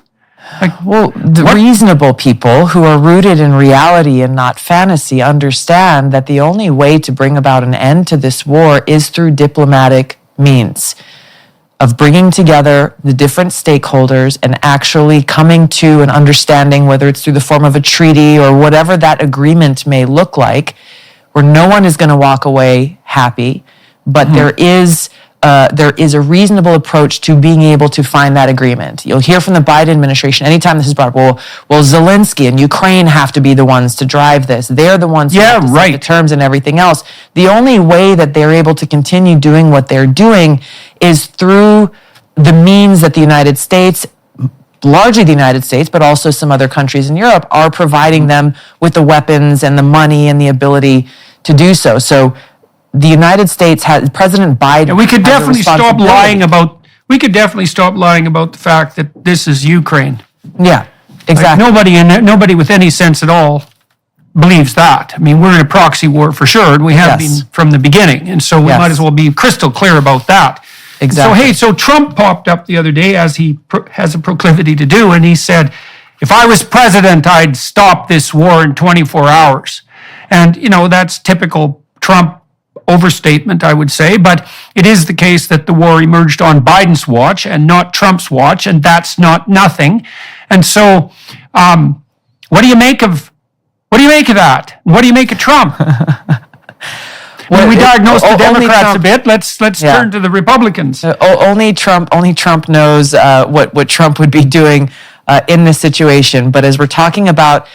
Well, the reasonable people who are rooted in reality and not fantasy understand that the only way to bring about an end to this war is through diplomatic means of bringing together the different stakeholders and actually coming to an understanding, whether it's through the form of a treaty or whatever that agreement may look like, where no one is going to walk away happy, but there is a reasonable approach to being able to find that agreement. You'll hear from the Biden administration anytime this is brought up, well, Zelensky and Ukraine have to be the ones to drive this. They're the ones who have to set the terms and everything else. The only way that they're able to continue doing what they're doing is through the means that the United States, largely the United States, but also some other countries in Europe, are providing them with the weapons and the money and the ability to do so. So the United States has, President Biden. We could definitely stop lying about. We could definitely stop lying about the fact that this is Ukraine. Yeah, exactly. Nobody with any sense at all believes that. I mean, we're in a proxy war for sure, and we have been from the beginning, and so we might as well be crystal clear about that. Exactly. So Trump popped up the other day, as he has a proclivity to do, and he said, "If I was president, I'd stop this war in 24 hours." And that's typical Trump overstatement, I would say, but it is the case that the war emerged on Biden's watch and not Trump's watch, and that's not nothing. And so, what do you make of that? What do you make of Trump? When we diagnose the Democrats a bit, let's turn to the Republicans. Only Trump knows what Trump would be doing in this situation. But as we're talking about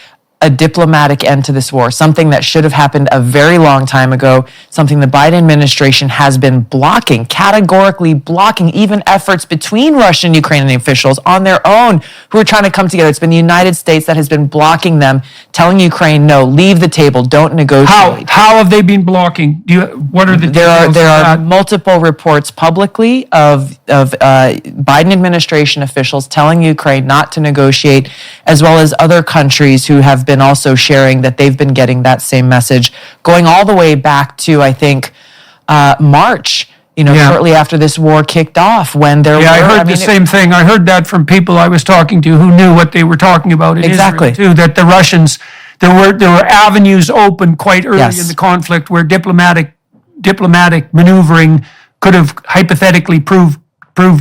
a diplomatic end to this war, something that should have happened a very long time ago, something the Biden administration has been blocking, categorically blocking even efforts between Russian and Ukrainian officials on their own who are trying to come together. It's been the United States that has been blocking them, telling Ukraine, no, leave the table, don't negotiate. How have they been blocking? What are the details? There are multiple reports publicly of Biden administration officials telling Ukraine not to negotiate, as well as other countries who have been also sharing that they've been getting that same message, going all the way back to, I think, March, shortly after this war kicked off, when there were... I heard the same thing. I heard that from people I was talking to who knew what they were talking about in Israel, too, that the Russians, there were avenues open quite early in the conflict where diplomatic maneuvering could have hypothetically proved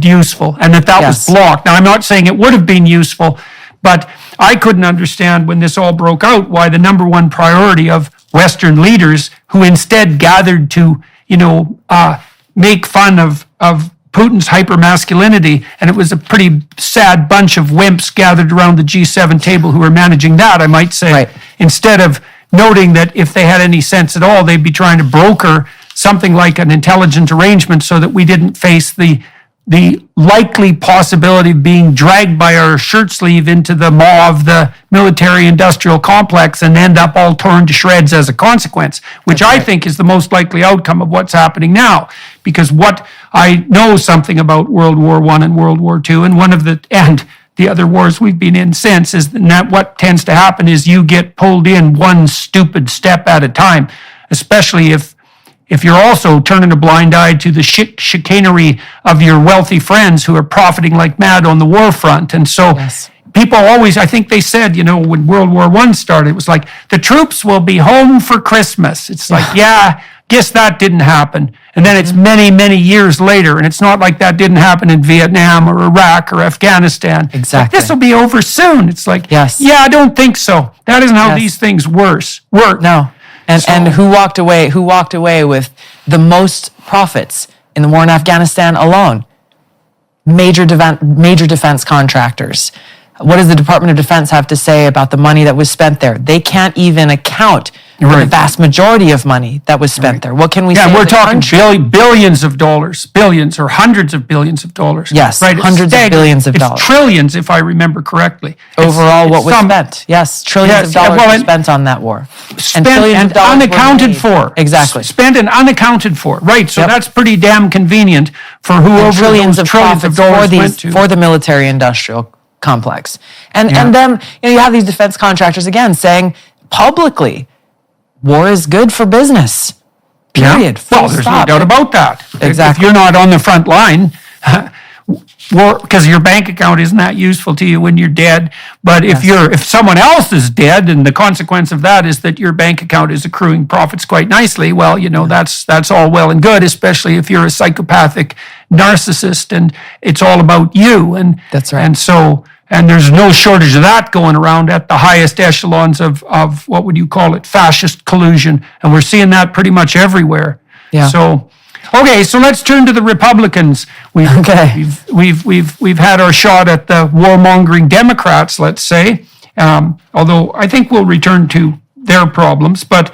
useful, and that was blocked. Now, I'm not saying it would have been useful, but I couldn't understand when this all broke out why the number one priority of Western leaders, who instead gathered to, make fun of Putin's hypermasculinity, and it was a pretty sad bunch of wimps gathered around the G7 table who were managing that, I might say, instead of noting that if they had any sense at all, they'd be trying to broker something like an intelligent arrangement so that we didn't face the likely possibility of being dragged by our shirt sleeve into the maw of the military-industrial complex and end up all torn to shreds as a consequence, which I think is the most likely outcome of what's happening now. Because what I know something about World War I and World War II, and the other wars we've been in since, is that what tends to happen is you get pulled in one stupid step at a time, especially if you're also turning a blind eye to the chicanery of your wealthy friends who are profiting like mad on the war front. And so people always, I think they said, when World War I started, it was like, the troops will be home for Christmas. It's like, guess that didn't happen. And then it's many, many years later, and it's not like that didn't happen in Vietnam or Iraq or Afghanistan. Exactly. This will be over soon. It's like, Yes. yeah, I don't think so. That isn't how Yes. these things work. No. And who walked away? Who walked away with the most profits in the war in Afghanistan alone? Major defense contractors. What does the Department of Defense have to say about the money that was spent there? They can't even account for the Right. vast majority of money that was spent there. What can we say? Yeah, we're as a talking country? billions of dollars, billions or hundreds of billions of dollars. Yes, It's hundreds of staggering. billions of It's dollars. trillions, if I remember correctly. Overall, what was some- spent? Yes, trillions Yes, of dollars well, were and- spent on that war. Spent trillions and of dollars were unaccounted made. for. Exactly. Spent and unaccounted for. Right. So Yep. that's pretty damn convenient for whoever Trillions those of trillions of profits for dollars went these to. for the military-industrial complex, and Yeah. then you have these defense contractors again saying publicly, war is good for business. Yeah. Period. Well, Full there's stop. no doubt about that. Exactly. If you're not on the front line, because your bank account isn't that useful to you when you're dead. But if someone else is dead, and the consequence of that is that your bank account is accruing profits quite nicely, well, that's all well and good, especially if you're a psychopathic narcissist and it's all about you. And That's right. And so. And there's no shortage of that going around at the highest echelons of what would you call it, fascist collusion. And we're seeing that pretty much everywhere. Yeah. So, okay, so let's turn to the Republicans. Okay. We've had our shot at the warmongering Democrats, let's say. Although I think we'll return to their problems, but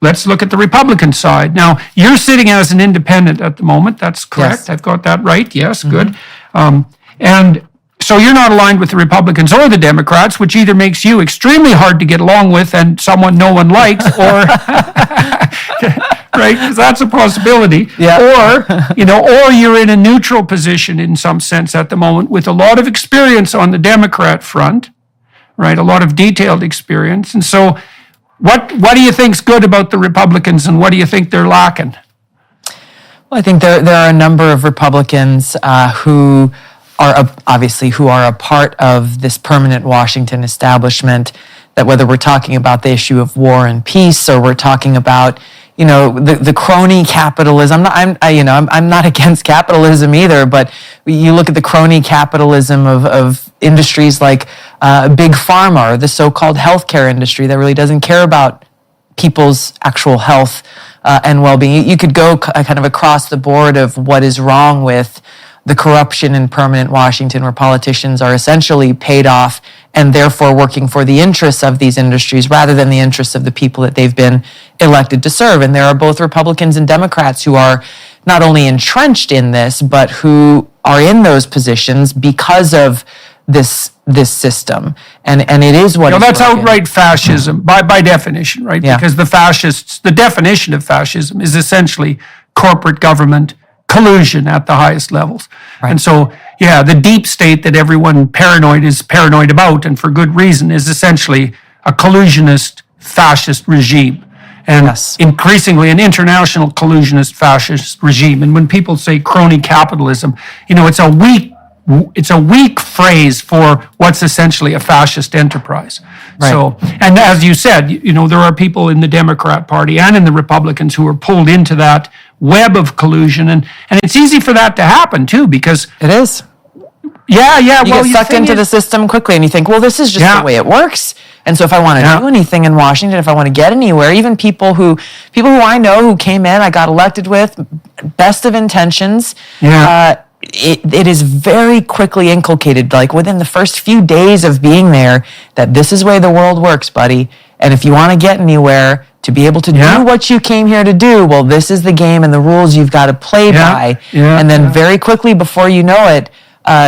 let's look at the Republican side. Now, you're sitting as an independent at the moment. That's correct. Yes. I've got that right. Yes, good. And so you're not aligned with the Republicans or the Democrats, which either makes you extremely hard to get along with and someone no one likes, or right, because that's a possibility. Yeah. Or you're in a neutral position in some sense at the moment with a lot of experience on the Democrat front, right? A lot of detailed experience. And so what do you think's good about the Republicans, and what do you think they're lacking? Well, I think there are a number of Republicans who are a part of this permanent Washington establishment, that whether we're talking about the issue of war and peace, or we're talking about the crony capitalism. I'm not against capitalism either, but you look at the crony capitalism of industries like big pharma, or the so-called healthcare industry that really doesn't care about people's actual health and well-being. You could go kind of across the board of what is wrong with the corruption in permanent Washington, where politicians are essentially paid off and therefore working for the interests of these industries rather than the interests of the people that they've been elected to serve. And there are both Republicans and Democrats who are not only entrenched in this, but who are in those positions because of this system. And it is what is That's broken. outright fascism by definition, right? Yeah. Because the definition of fascism is essentially corporate government collusion at the highest levels. Right. And so, the deep state that everyone is paranoid about, and for good reason, is essentially a collusionist fascist regime. And Yes. increasingly an international collusionist fascist regime. And when people say crony capitalism, it's a weak phrase for what's essentially a fascist enterprise. Right. So, and as you said, there are people in the Democrat Party and in the Republicans who are pulled into that web of collusion, and it's easy for that to happen too, because It is. You well, get sucked into the system quickly, and you think, well, this is just Yeah. the way it works. And so if I want to Yeah. do anything in Washington, if I want to get anywhere, even people who I know who came in, I got elected with, best of intentions, it is very quickly inculcated, like within the first few days of being there, that this is the way the world works, buddy. And if you want to get anywhere, to be able to do what you came here to do, well, this is the game and the rules you've got to play by. And then very quickly, before you know it,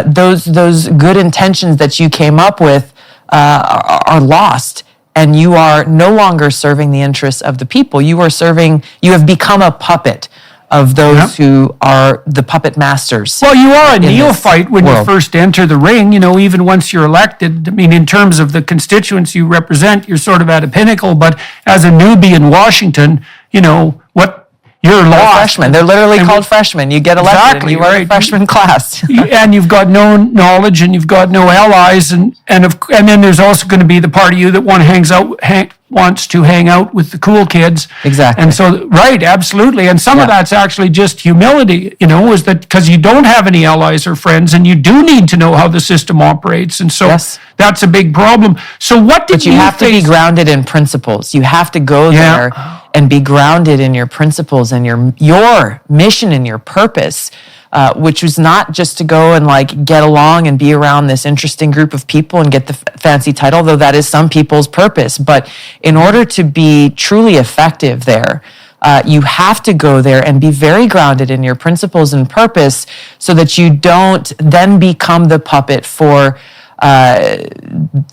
those good intentions that you came up with are lost, and you are no longer serving the interests of the people. You have become a puppet of those who are the puppet masters. Well, you are a in this neophyte when you world. first enter the ring, even once you're elected. I mean, in terms of the constituents you represent, you're sort of at a pinnacle, but as a newbie in Washington, you're They're lost. freshmen. They're literally called freshmen. You get elected, Exactly, and you are right. a freshman class. And you've got no knowledge, and you've got no allies, and then there's also going to be the part of you that wants to hang out with the cool kids. Exactly. And so, right, absolutely. And some of that's actually just humility, is that because you don't have any allies or friends and you do need to know how the system operates. And so that's a big problem. So what did you have to be grounded in principles. You have to go there and be grounded in your principles and your mission and your purpose. Which was not just to go and get along and be around this interesting group of people and get the fancy title, though that is some people's purpose. But in order to be truly effective there, you have to go there and be very grounded in your principles and purpose so that you don't then become the puppet for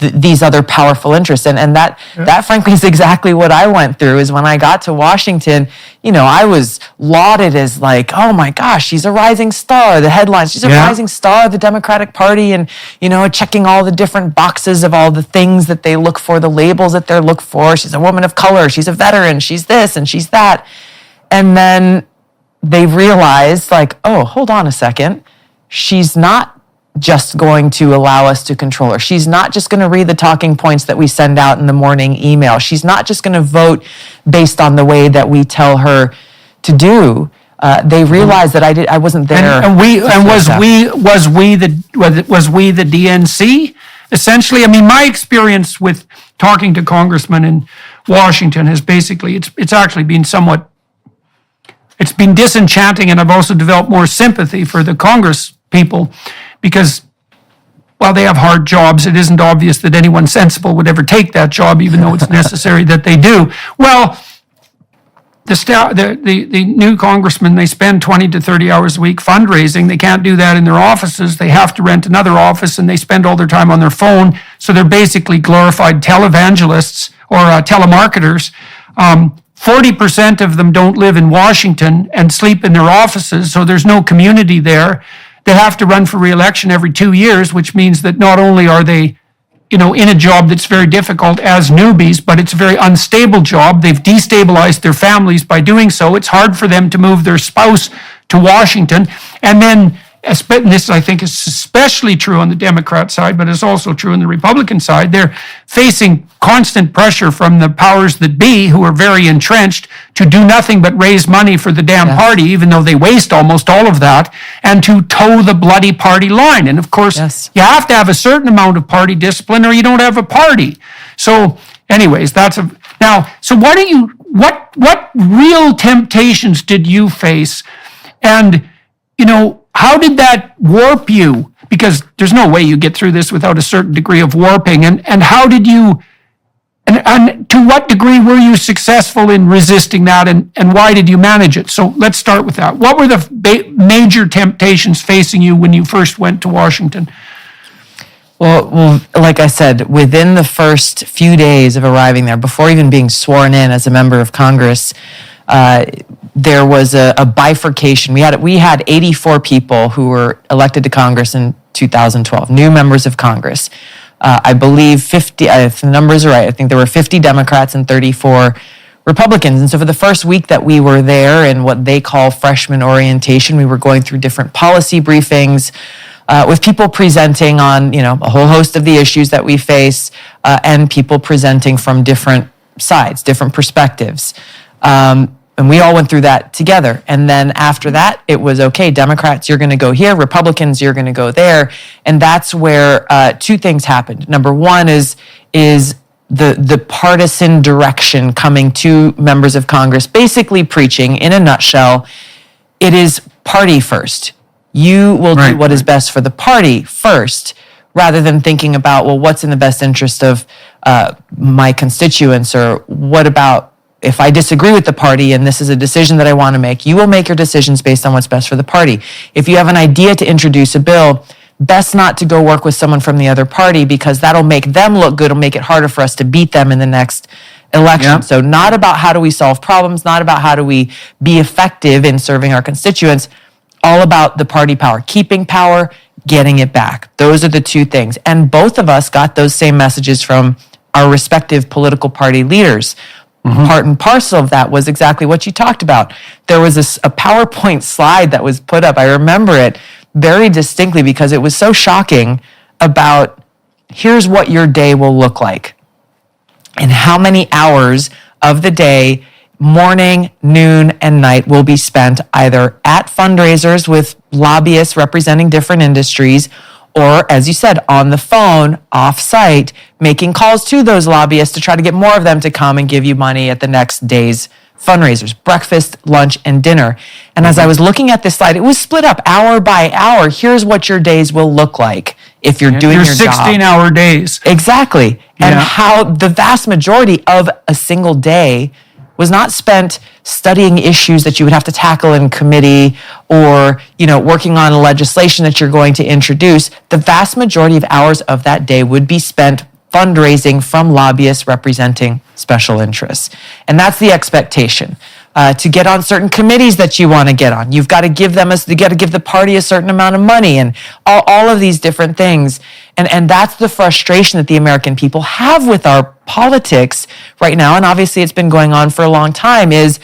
these other powerful interests. And that frankly is exactly what I went through. Is when I got to Washington, I was lauded as oh my gosh, she's a rising star. The headlines, she's a rising star of the Democratic Party, and checking all the different boxes of all the things that they look for, the labels that they look for. She's a woman of color, she's a veteran, she's this and she's that. And then they realized oh, hold on a second, she's not just going to allow us to control her. She's not just going to read the talking points that we send out in the morning email. She's not just going to vote based on the way that we tell her to do. They realized that I wasn't there. Was we the DNC essentially? I mean, my experience with talking to congressmen in Washington has basically it's actually been it's been disenchanting, and I've also developed more sympathy for the Congress people. Because while they have hard jobs, it isn't obvious that anyone sensible would ever take that job, even though it's necessary that they do. Well, the new congressmen, they spend 20 to 30 hours a week fundraising. They can't do that in their offices. They have to rent another office, and they spend all their time on their phone. So they're basically glorified televangelists or telemarketers. 40% of them don't live in Washington and sleep in their offices, so there's no community there. They have to run for re-election every 2 years, which means that not only are they, in a job that's very difficult as newbies, but it's a very unstable job. They've destabilized their families by doing so. It's hard for them to move their spouse to Washington. And then, and this I think is especially true on the Democrat side, but it's also true on the Republican side, they're facing constant pressure from the powers that be, who are very entrenched, to do nothing but raise money for the damn party, even though they waste almost all of that, and to toe the bloody party line. And of course, you have to have a certain amount of party discipline or you don't have a party. So anyways, so what real temptations did you face? And, how did that warp you? Because there's no way you get through this without a certain degree of warping. And how did you, and to what degree were you successful in resisting that, and why did you manage it? So let's start with that. What were the major temptations facing you when you first went to Washington? Well, like I said, within the first few days of arriving there, before even being sworn in as a member of Congress, there was a bifurcation. We had 84 people who were elected to Congress in 2012, new members of Congress. I believe 50, if the numbers are right, I think there were 50 Democrats and 34 Republicans. And so for the first week that we were there in what they call freshman orientation, we were going through different policy briefings with people presenting on, a whole host of the issues that we face, and people presenting from different sides, different perspectives. And we all went through that together. And then after that, it was, okay, Democrats, you're going to go here. Republicans, you're going to go there. And that's where two things happened. Number one is the partisan direction coming to members of Congress, basically preaching, in a nutshell, it is party first. You will do what is best for the party first, rather than thinking about, well, what's in the best interest of my constituents, or what about if I disagree with the party and this is a decision that I want to make. You will make your decisions based on what's best for the party. If you have an idea to introduce a bill, best not to go work with someone from the other party, because that'll make them look good. It'll make it harder for us to beat them in the next election. Yeah. So not about how do we solve problems, not about how do we be effective in serving our constituents, all about the party power, keeping power, getting it back. Those are the two things. And both of us got those same messages from our respective political party leaders. Mm-hmm. Part and parcel of that was exactly what you talked about. There was a PowerPoint slide that was put up. I remember it very distinctly because it was so shocking about, here's what your day will look like. and how many hours of the day, morning, noon, and night, will be spent either at fundraisers with lobbyists representing different industries, or, as you said, on the phone, off-site, making calls to those lobbyists to try to get more of them to come and give you money at the next day's fundraisers, breakfast, lunch, and dinner. And as I was looking at this slide, it was split up hour by hour. Here's what your days will look like if you're doing your job. 16-hour days. Exactly. And how the vast majority of a single day was not spent studying issues that you would have to tackle in committee or, working on legislation that you're going to introduce. The vast majority of hours of that day would be spent fundraising from lobbyists representing special interests. And that's the expectation. To get on certain committees that you want to get on, you've got to give the party a certain amount of money and all of these different things. And that's the frustration that the American people have with our politics right now. And obviously it's been going on for a long time, is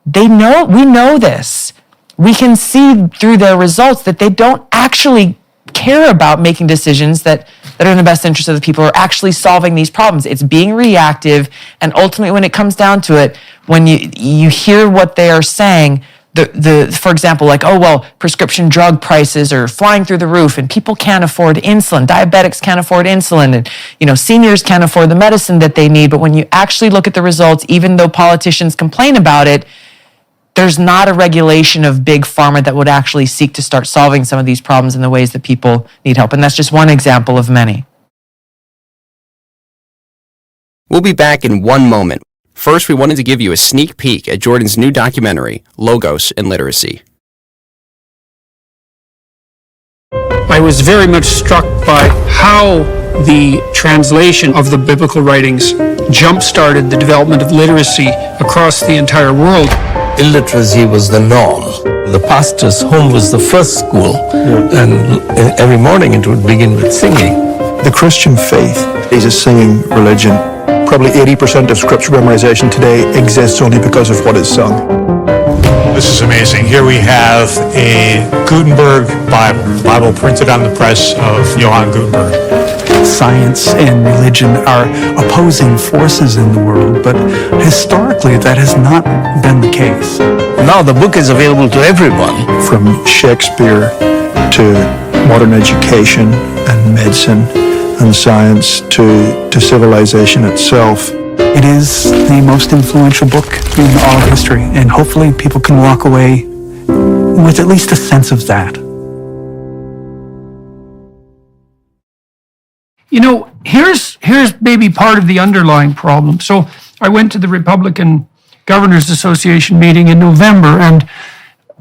we know this. We can see through their results that they don't actually care about making decisions that are in the best interest of the people, or actually solving these problems. It's being reactive, and ultimately when it comes down to it, when you hear what they are saying, for example, like, prescription drug prices are flying through the roof and people can't afford insulin, diabetics can't afford insulin, and seniors can't afford the medicine that they need. But when you actually look at the results, even though politicians complain about it, there's not a regulation of big pharma that would actually seek to start solving some of these problems in the ways that people need help. And that's just one example of many. We'll be back in one moment. First, we wanted to give you a sneak peek at Jordan's new documentary, Logos and Literacy. I was very much struck by how the translation of the biblical writings jump-started the development of literacy across the entire world. Illiteracy was the norm. The pastor's home was the first school, and every morning it would begin with singing. The Christian faith is a singing religion. Probably 80% of scripture memorization today exists only because of what is sung. This is amazing. Here we have a Gutenberg Bible printed on the press of Johann Gutenberg. Science and religion are opposing forces in the world, but historically that has not been the case. Now the book is available to everyone. From Shakespeare to modern education and medicine and science to civilization itself. It is the most influential book in all of history, and hopefully people can walk away with at least a sense of that. Here's maybe part of the underlying problem. So I went to the Republican Governors Association meeting in November, and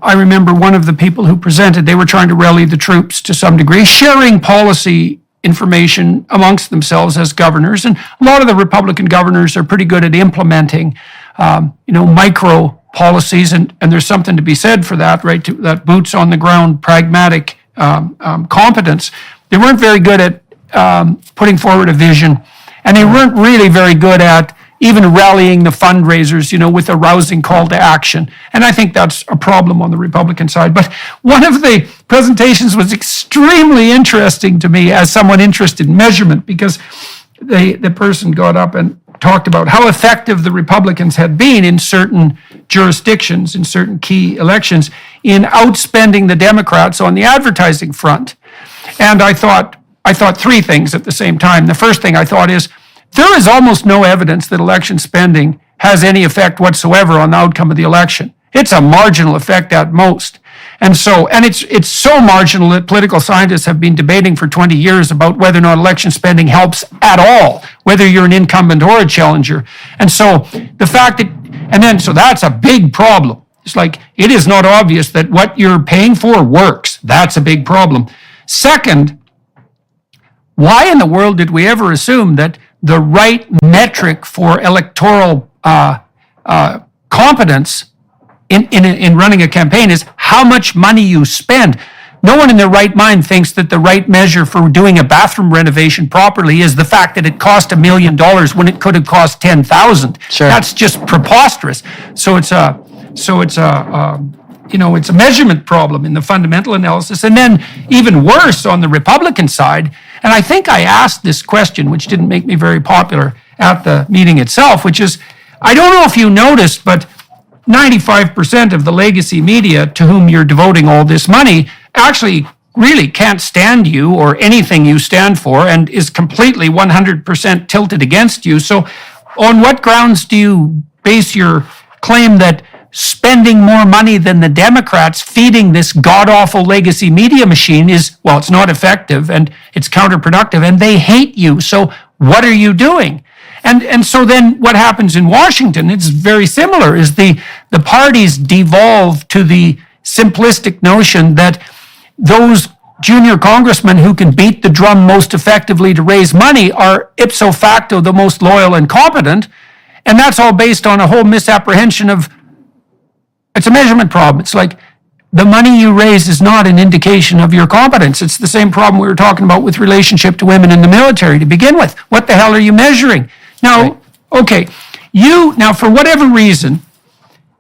I remember one of the people who presented, they were trying to rally the troops to some degree, sharing policy information amongst themselves as governors. And a lot of the Republican governors are pretty good at implementing, micro policies, and there's something to be said for that, right? That boots on the ground, pragmatic competence. They weren't very good at putting forward a vision, and they weren't really very good at even rallying the fundraisers, with a rousing call to action. And I think that's a problem on the Republican side. But one of the presentations was extremely interesting to me as someone interested in measurement, because the person got up and talked about how effective the Republicans had been in certain jurisdictions, in certain key elections, in outspending the Democrats on the advertising front. And I thought three things at the same time. The first thing I thought is, there is almost no evidence that election spending has any effect whatsoever on the outcome of the election. It's a marginal effect at most. And it's so marginal that political scientists have been debating for 20 years about whether or not election spending helps at all, whether you're an incumbent or a challenger. And so the fact that, so that's a big problem. It's like, it is not obvious that what you're paying for works. That's a big problem. Second, why in the world did we ever assume that the right metric for electoral competence in running a campaign is how much money you spend? No one in their right mind thinks that the right measure for doing a bathroom renovation properly is the fact that it cost $1 million when it could have cost $10,000. Sure. That's just preposterous. So it's a measurement problem in the fundamental analysis. And then even worse on the Republican side, and I think I asked this question, which didn't make me very popular, at the meeting itself, which is, I don't know if you noticed, but 95% of the legacy media to whom you're devoting all this money actually really can't stand you or anything you stand for and is completely 100% tilted against you. So on what grounds do you base your claim that spending more money than the Democrats feeding this god-awful legacy media machine is, well, it's not effective and it's counterproductive and they hate you. So what are you doing? And so then what happens in Washington, it's very similar, is the parties devolve to the simplistic notion that those junior congressmen who can beat the drum most effectively to raise money are ipso facto the most loyal and competent. And that's all based on a whole misapprehension of, it's a measurement problem. It's like the money you raise is not an indication of your competence. It's the same problem we were talking about with relationship to women in the military to begin with. What the hell are you measuring? Now, okay, now for whatever reason,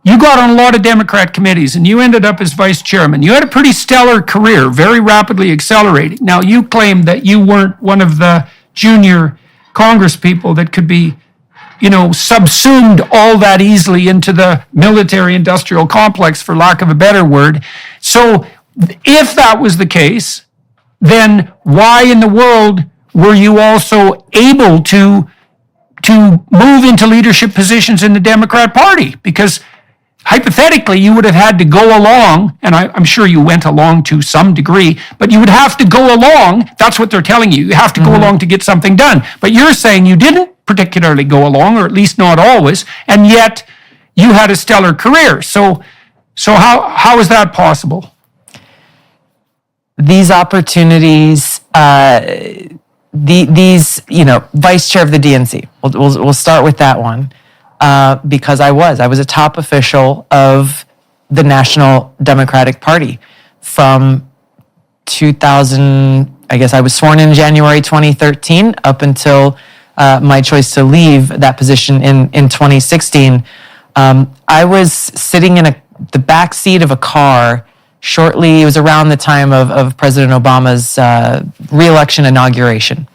you got on a lot of Democrat committees and you ended up as vice chairman. You had a pretty stellar career, very rapidly accelerating. Now, you claim that you weren't one of the junior Congress people that could be, subsumed all that easily into the military-industrial complex, for lack of a better word. So if that was the case, then why in the world were you also able to move into leadership positions in the Democrat Party? Because hypothetically, you would have had to go along, and I'm sure you went along to some degree, but you would have to go along. That's what they're telling you. You have to go along to get something done. But you're saying you didn't particularly go along, or at least not always, and yet you had a stellar career. So how is that possible? These opportunities, these vice chair of the DNC. We'll start with that one. Because I was a top official of the National Democratic Party from 2000, I guess I was sworn in January 2013 up until my choice to leave that position in 2016. I was sitting in the back seat of a car shortly, it was around the time of President Obama's re-election inauguration.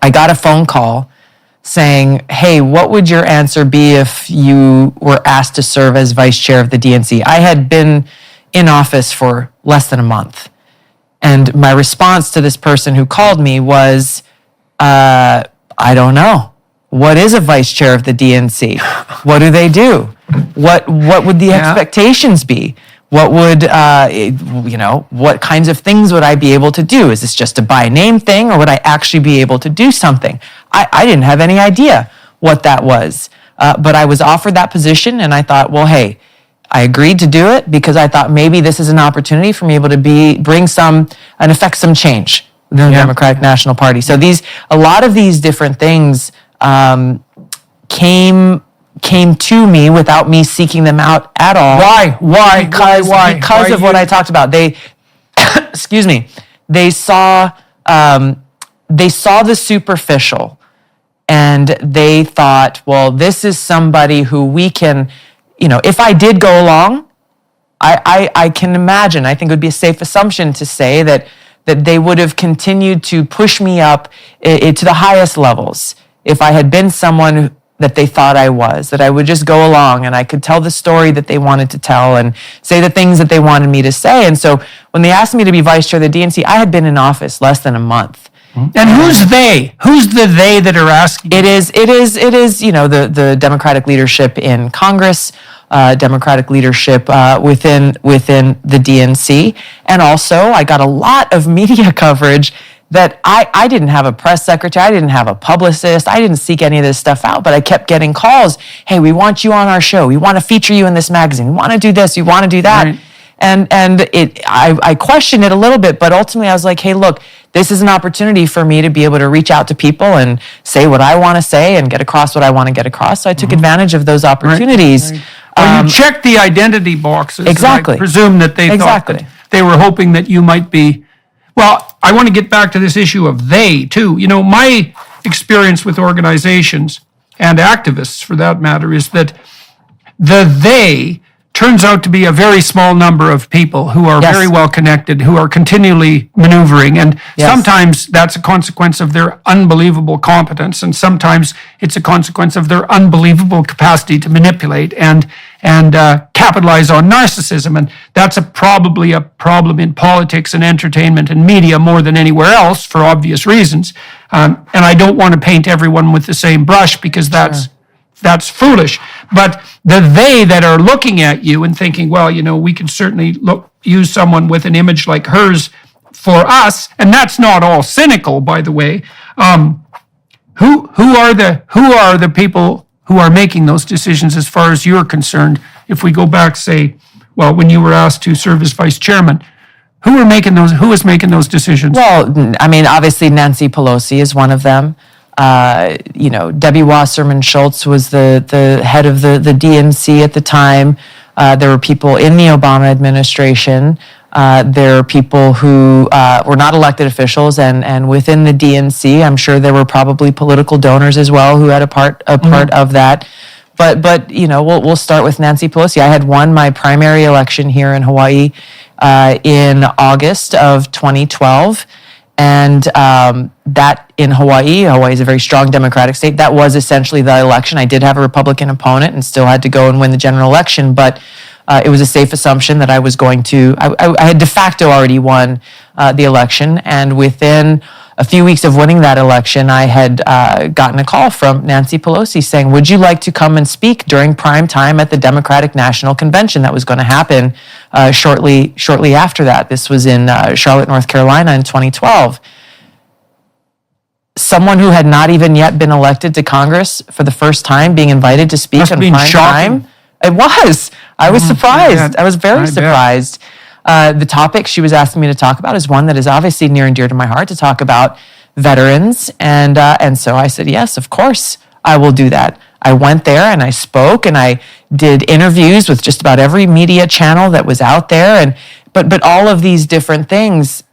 I got a phone call saying, hey, what would your answer be if you were asked to serve as vice chair of the DNC? I had been in office for less than a month. And my response to this person who called me was, I don't know. What is a vice chair of the DNC? What do they do? What would the expectations be? What would, what kinds of things would I be able to do? Is this just a by name thing, or would I actually be able to do something? I didn't have any idea what that was. But I was offered that position, and I thought, well, hey, I agreed to do it because I thought maybe this is an opportunity for me able to bring some and affect some change within the Democratic National Party. So a lot of these different things came to me without me seeking them out at all. Why? Because of what I talked about. They, excuse me, they saw the superficial, and they thought, well, this is somebody who we can, if I did go along, I can imagine, I think it would be a safe assumption to say that they would have continued to push me up to the highest levels if I had been someone that they thought I was, that I would just go along and I could tell the story that they wanted to tell and say the things that they wanted me to say. And so when they asked me to be vice chair of the DNC, I had been in office less than a month. And who's they? Who's the they that are asking? It is, the Democratic leadership in Congress, Democratic leadership within the DNC. And also I got a lot of media coverage that I didn't have a press secretary, I didn't have a publicist, I didn't seek any of this stuff out, but I kept getting calls. Hey, we want you on our show. We want to feature you in this magazine. We want to do this. We want to do that. Right. And I questioned it a little bit, but ultimately I was like, hey, look, this is an opportunity for me to be able to reach out to people and say what I want to say and get across what I want to get across. So I took advantage of those opportunities. Right. Well, you checked the identity boxes. Exactly. I presume that they thought that they were hoping that you might be. Well, I want to get back to this issue of they, too. My experience with organizations and activists, for that matter, is that the they turns out to be a very small number of people who are Yes. very well connected, who are continually maneuvering. And Yes. sometimes that's a consequence of their unbelievable competence, and sometimes it's a consequence of their unbelievable capacity to manipulate and capitalize on narcissism. And that's probably a problem in politics and entertainment and media more than anywhere else for obvious reasons. And I don't want to paint everyone with the same brush, because that's foolish. But they that are looking at you and thinking, well, we can certainly use someone with an image like hers for us, and that's not all cynical, by the way. Who are the people who are making those decisions as far as you're concerned? If we go back, say, well, when you were asked to serve as vice chairman, who is making those decisions? Well, I mean, obviously Nancy Pelosi is one of them. Debbie Wasserman Schultz was the head of the DNC at the time. There were people in the Obama administration. There are people who were not elected officials, and within the DNC, I'm sure there were probably political donors as well who had a part of that. But we'll start with Nancy Pelosi. I had won my primary election here in Hawaii in August of 2012. And that in Hawaii is a very strong Democratic state. That was essentially the election. I did have a Republican opponent and still had to go and win the general election, but it was a safe assumption that I was going to, I had de facto already won the election. And within a few weeks of winning that election, I had gotten a call from Nancy Pelosi saying, would you like to come and speak during prime time at the Democratic National Convention that was going to happen shortly after that? This was in Charlotte, North Carolina in 2012. Someone who had not even yet been elected to Congress for the first time being invited to speak Must in have been prime shocking. time. It was. I was surprised. I was very I bet. surprised. The topic she was asking me to talk about is one that is obviously near and dear to my heart, to talk about veterans. And so I said, yes, of course, I will do that. I went there and I spoke and I did interviews with just about every media channel that was out there. But all of these different things,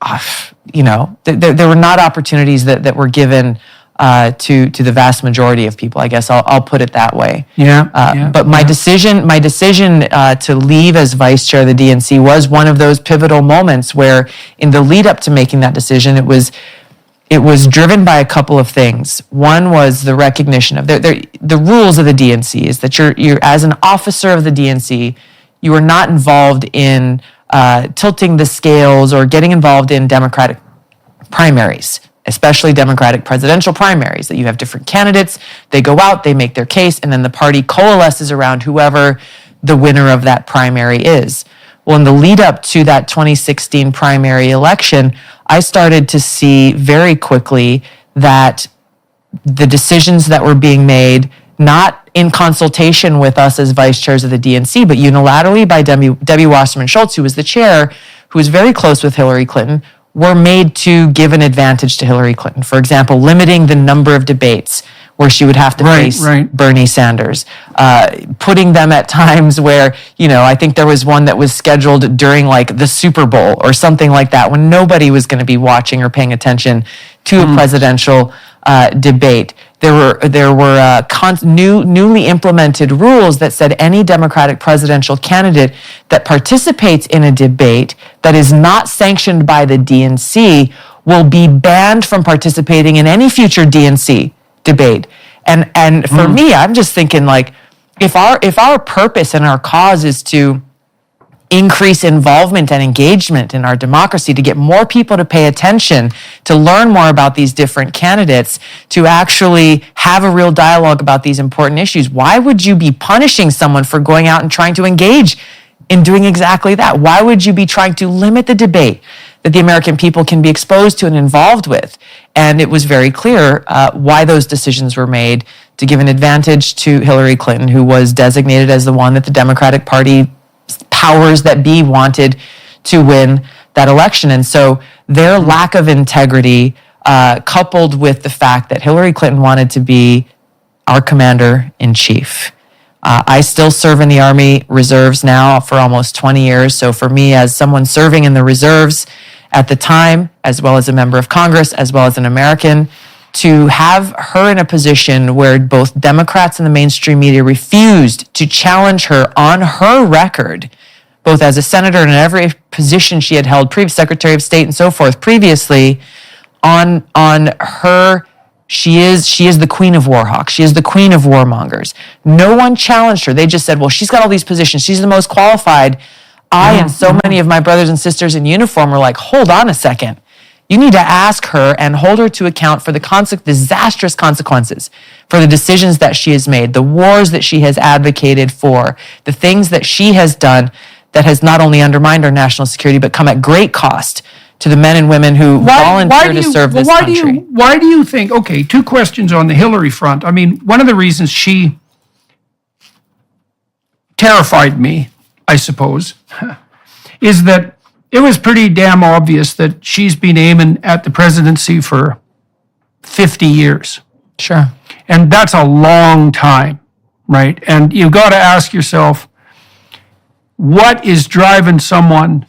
there were not opportunities that were given to the vast majority of people. I guess I'll put it that way. But my decision to leave as vice chair of the DNC was one of those pivotal moments where, in the lead up to making that decision, it was driven by a couple of things. One was the recognition of the rules of the DNC is that you're as an officer of the DNC, you are not involved in tilting the scales or getting involved in Democratic primaries, especially Democratic presidential primaries, that you have different candidates, they go out, they make their case, and then the party coalesces around whoever the winner of that primary is. Well, in the lead up to that 2016 primary election, I started to see very quickly that the decisions that were being made, not in consultation with us as vice chairs of the DNC, but unilaterally by Debbie Wasserman Schultz, who was the chair, who was very close with Hillary Clinton, were made to give an advantage to Hillary Clinton. For example, limiting the number of debates where she would have to face Bernie Sanders, putting them at times where, I think there was one that was scheduled during like the Super Bowl or something like that, when nobody was going to be watching or paying attention to a presidential debate. There were newly implemented rules that said any Democratic presidential candidate that participates in a debate that is not sanctioned by the DNC will be banned from participating in any future DNC debate. And for me, I'm just thinking, like, if our purpose and our cause is to increase involvement and engagement in our democracy, to get more people to pay attention, to learn more about these different candidates, to actually have a real dialogue about these important issues, why would you be punishing someone for going out and trying to engage in doing exactly that? Why would you be trying to limit the debate that the American people can be exposed to and involved with? And it was very clear why those decisions were made, to give an advantage to Hillary Clinton, who was designated as the one that the Democratic Party powers that be wanted to win that election. And so their lack of integrity, coupled with the fact that Hillary Clinton wanted to be our commander-in-chief. I still serve in the Army Reserves now for almost 20 years. So for me, as someone serving in the reserves at the time, as well as a member of Congress, as well as an American, to have her in a position where both Democrats and the mainstream media refused to challenge her on her record, both as a senator and in every position she had held, previous Secretary of State and so forth previously, on her, she is the queen of war hawks. She is the queen of warmongers. No one challenged her. They just said, well, she's got all these positions. She's the most qualified. I and so many of my brothers and sisters in uniform were like, hold on a second. You need to ask her and hold her to account for the disastrous consequences for the decisions that she has made, the wars that she has advocated for, the things that she has done that has not only undermined our national security, but come at great cost to the men and women who volunteer to serve this country. Why do you think, okay, two questions on the Hillary front. I mean, one of the reasons she terrified me, I suppose, is that it was pretty damn obvious that she's been aiming at the presidency for 50 years. Sure. And that's a long time, right? And you've got to ask yourself, what is driving someone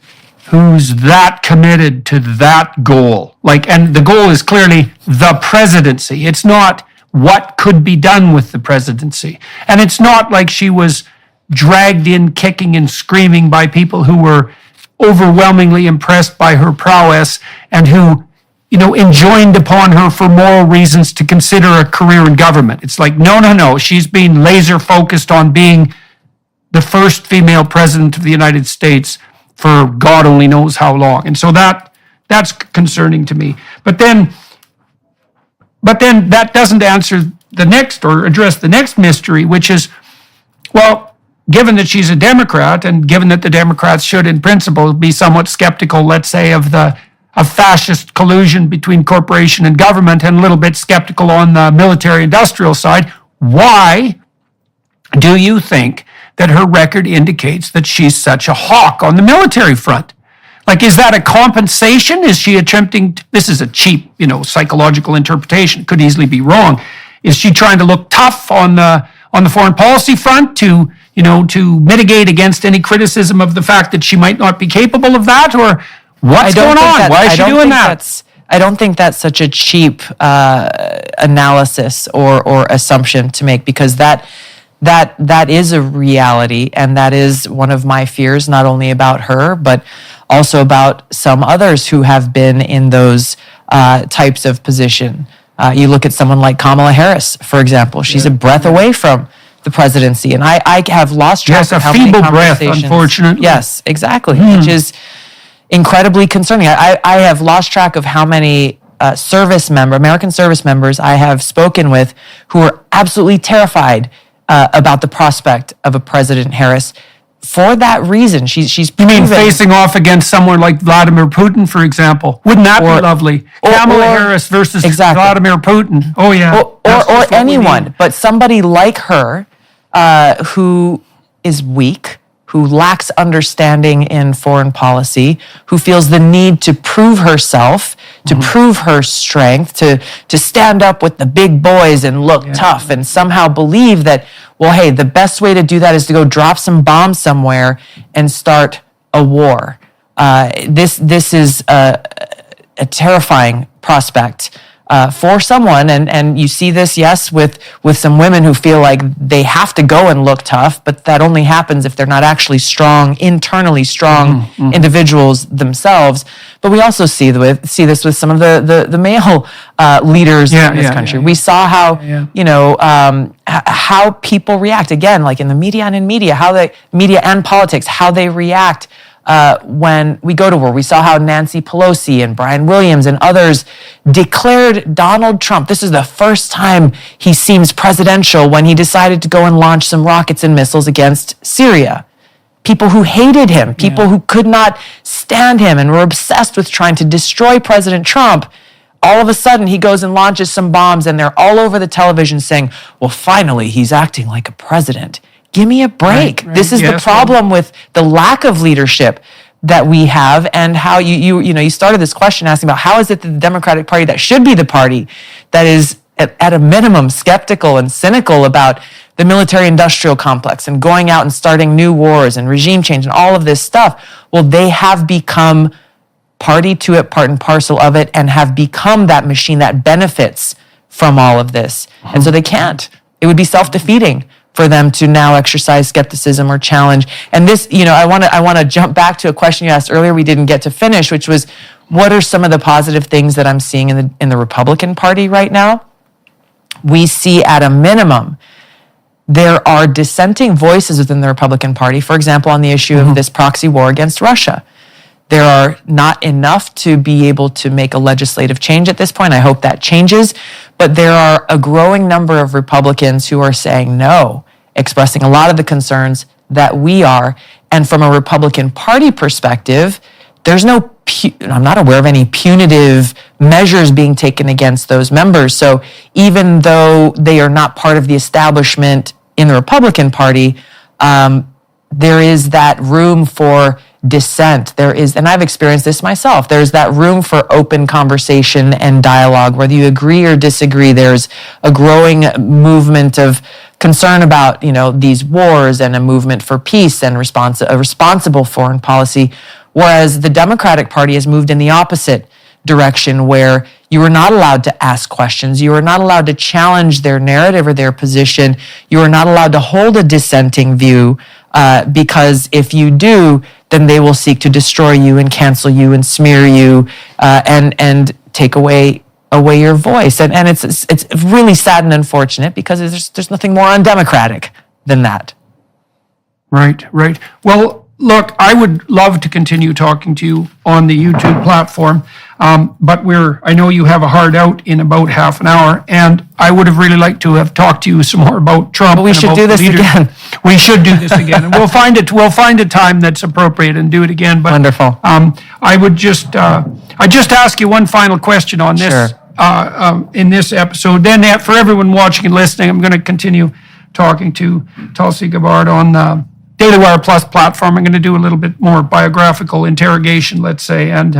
who's that committed to that goal? Like, and the goal is clearly the presidency. It's not what could be done with the presidency. And it's not like she was dragged in kicking and screaming by people who were overwhelmingly impressed by her prowess and who, enjoined upon her for moral reasons to consider a career in government. It's like, no. She's been laser focused on being the first female president of the United States for God only knows how long. And so that's concerning to me. But then that doesn't answer the next or address the next mystery, which is, well, given that she's a Democrat and given that the Democrats should in principle be somewhat skeptical, let's say, of fascist collusion between corporation and government and a little bit skeptical on the military industrial side, why do you think that her record indicates that she's such a hawk on the military front? Like, is that a compensation? Is she attempting this is a cheap, psychological interpretation. It could easily be wrong. Is she trying to look tough on the foreign policy front to mitigate against any criticism of the fact that she might not be capable of that? Or what's going on? Why is she doing that? I don't think that's such a cheap analysis or assumption to make, because that is a reality, and that is one of my fears, not only about her, but also about some others who have been in those types of position. You look at someone like Kamala Harris, for example. She's a breath away from the presidency, and I have lost track of how many conversations. Feeble breath, unfortunately. Yes, exactly, which is incredibly concerning. I have lost track of how many American service members I have spoken with who are absolutely terrified about the prospect of a President Harris. For that reason, she's proven. You mean facing off against someone like Vladimir Putin, for example? Wouldn't that be lovely? Kamala Harris versus Vladimir Putin. Oh, yeah. Or anyone, but somebody like her who is weak, who lacks understanding in foreign policy, who feels the need to prove herself, to prove her strength, to stand up with the big boys and look tough, and somehow believe that, well, hey, the best way to do that is to go drop some bombs somewhere and start a war. This is a terrifying prospect for someone, and you see this, yes, with some women who feel like they have to go and look tough, but that only happens if they're not actually internally strong individuals themselves. But we also see this with some of the male leaders in this country. We saw how people react, again, like in the media and media and politics, how they react when we go to war. We saw how Nancy Pelosi and Brian Williams and others declared Donald Trump. This is the first time he seems presidential, when he decided to go and launch some rockets and missiles against Syria. People who hated him, people who could not stand him and were obsessed with trying to destroy President Trump. All of a sudden, he goes and launches some bombs, and they're all over the television saying, well, finally, he's acting like a president. Give me a break. Right. This is the problem with the lack of leadership that we have, and how you started this question asking about how is it that the Democratic Party, that should be the party that is at a minimum skeptical and cynical about the military-industrial complex and going out and starting new wars and regime change and all of this stuff, well, they have become party to it, part and parcel of it, and have become that machine that benefits from all of this. And so they can't. It would be self-defeating for them to now exercise skepticism or challenge. And this, I want to jump back to a question you asked earlier we didn't get to finish, which was, what are some of the positive things that I'm seeing in the Republican Party right now? We see, at a minimum, there are dissenting voices within the Republican Party, for example, on the issue of this proxy war against Russia. There are not enough to be able to make a legislative change at this point. I hope that changes. But there are a growing number of Republicans who are saying no, expressing a lot of the concerns that we are. And from a Republican Party perspective, there's I'm not aware of any punitive measures being taken against those members. So even though they are not part of the establishment in the Republican Party, there is that room for dissent. There is, and I've experienced this myself, there's that room for open conversation and dialogue. Whether you agree or disagree, there's a growing movement of concern about, these wars, and a movement for peace and a responsible foreign policy. Whereas the Democratic Party has moved in the opposite direction, where you are not allowed to ask questions. You are not allowed to challenge their narrative or their position. You are not allowed to hold a dissenting view, because if you do, then they will seek to destroy you and cancel you and smear you, and take away your voice. And it's really sad and unfortunate, because there's nothing more undemocratic than that. Right. Well, look, I would love to continue talking to you on the YouTube platform, but I know you have a hard out in about half an hour, and I would have really liked to have talked to you some more about Trump. But we should do this again. We should do this again, and we'll find a time that's appropriate and do it again. But wonderful. I would just ask you one final question on this. Sure. In this episode. Then for everyone watching and listening, I'm going to continue talking to Tulsi Gabbard on Daily Wire Plus platform. I'm going to do a little bit more biographical interrogation, let's say, and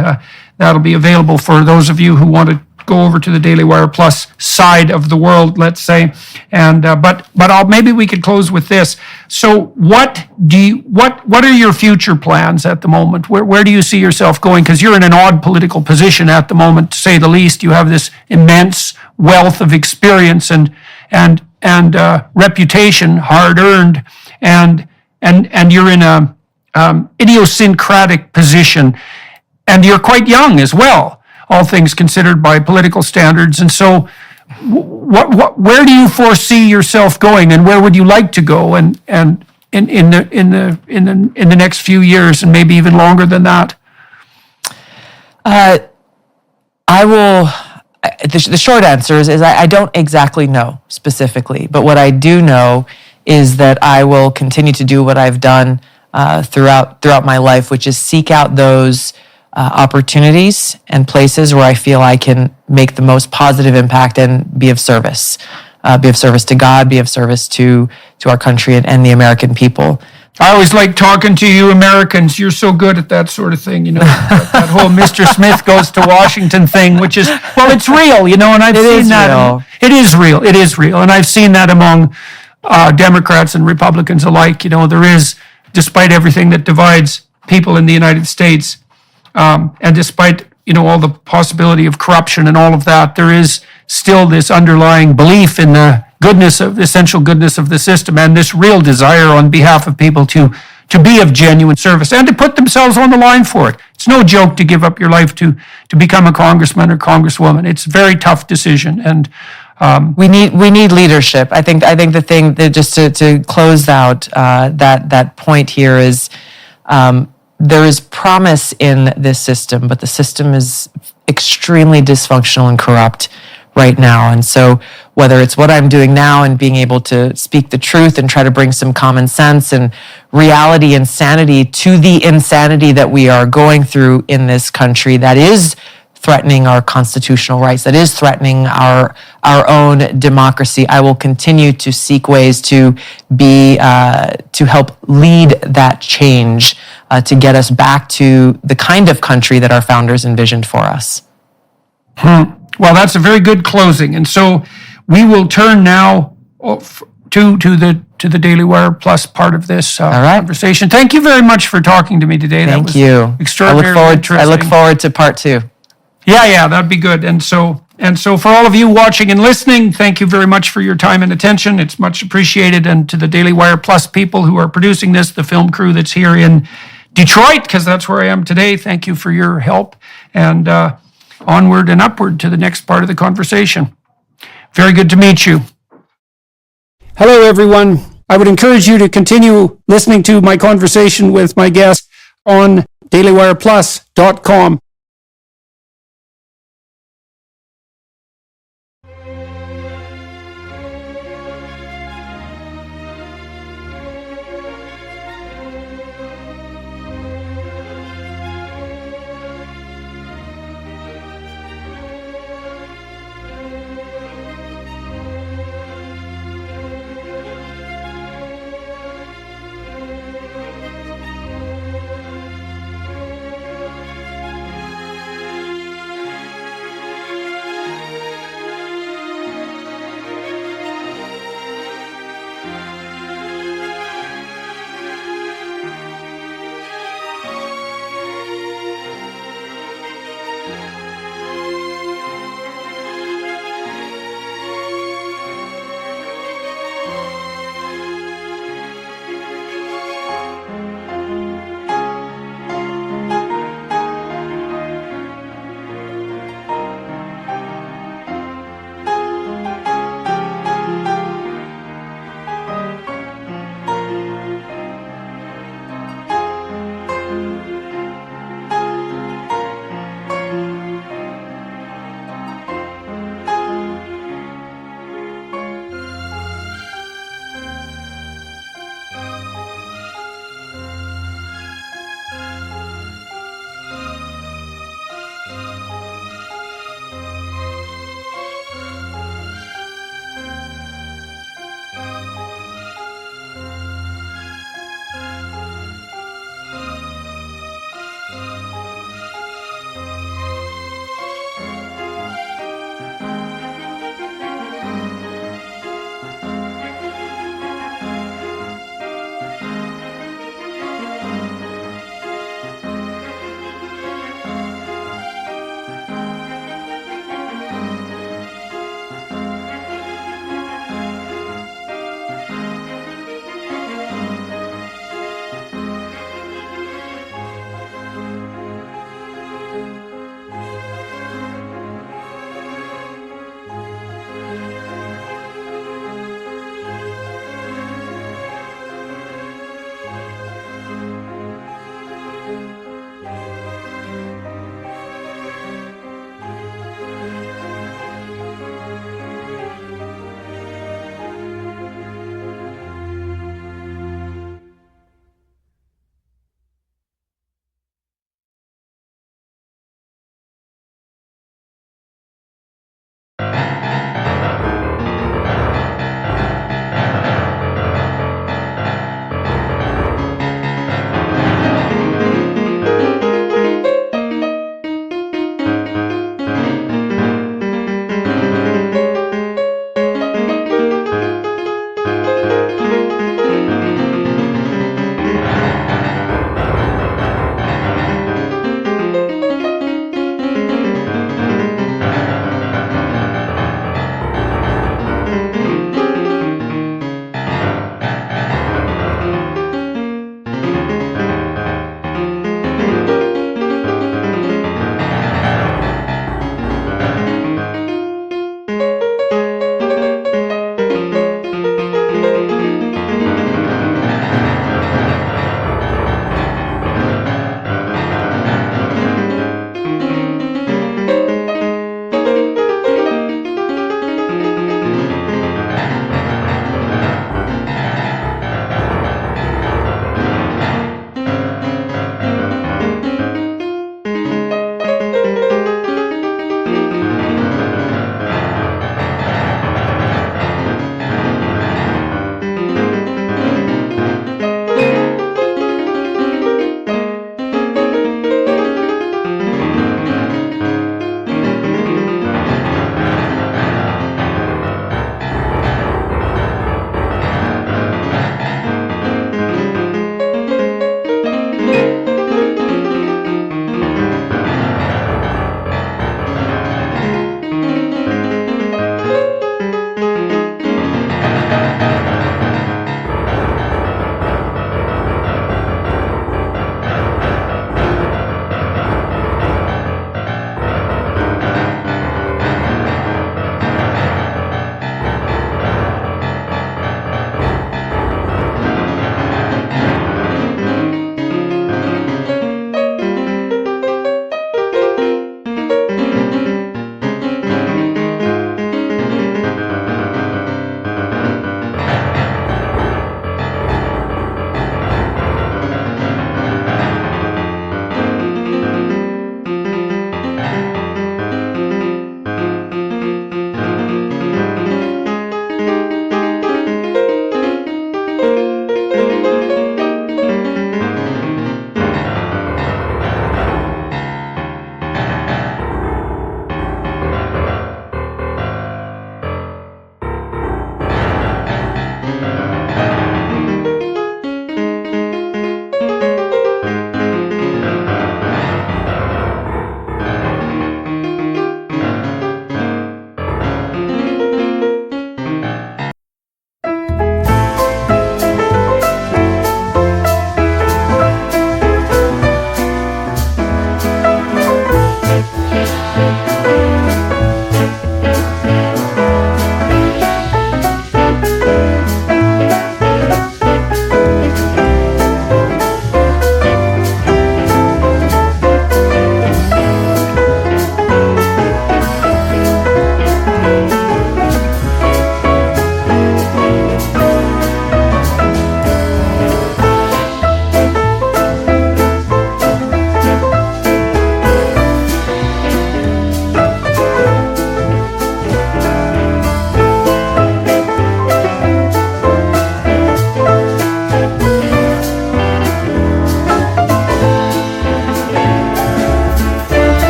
that'll be available for those of you who want to go over to the Daily Wire Plus side of the world, let's say. And but maybe we could close with this. So, what are your future plans at the moment? Where do you see yourself going? Because you're in an odd political position at the moment, to say the least. You have this immense wealth of experience and reputation, hard earned, and you're in a idiosyncratic position, and you're quite young as well, all things considered by political standards. And so, where do you foresee yourself going, and where would you like to go, and in the next few years, and maybe even longer than that? The short answer is I don't exactly know specifically, but what I do know is that I will continue to do what I've done throughout my life, which is seek out those opportunities and places where I feel I can make the most positive impact and be of service to God, be of service to our country and the American people. I always like talking to you Americans. You're so good at that sort of thing, that whole Mr. Smith goes to Washington thing, which is, well, it's real, and I've seen that. It is real. And I've seen that among Democrats and Republicans alike. There is, despite everything that divides people in the United States, and despite, all the possibility of corruption and all of that, there is still this underlying belief in the essential goodness of the system, and this real desire on behalf of people to be of genuine service and to put themselves on the line for it. It's no joke to give up your life to become a congressman or congresswoman. It's a very tough decision, and we need leadership. I think the thing that, just to close out that point here, is there is promise in this system, but the system is extremely dysfunctional and corrupt right now. And so whether it's what I'm doing now and being able to speak the truth and try to bring some common sense and reality and sanity to the insanity that we are going through in this country, that is threatening our constitutional rights, that is threatening our own democracy, I will continue to seek ways to help lead that change, to get us back to the kind of country that our founders envisioned for us. Well, that's a very good closing. And so we will turn now to the Daily Wire Plus part of this conversation. Thank you very much for talking to me today. Thank you. Extraordinarily interesting. I look forward to part two. Yeah, that'd be good. And so And so for all of you watching and listening, thank you very much for your time and attention. It's much appreciated. And to the Daily Wire Plus people who are producing this, the film crew that's here in Detroit, because that's where I am today, thank you for your help. And onward and upward to the next part of the conversation. Very good to meet you. Hello, everyone. I would encourage you to continue listening to my conversation with my guest on dailywireplus.com.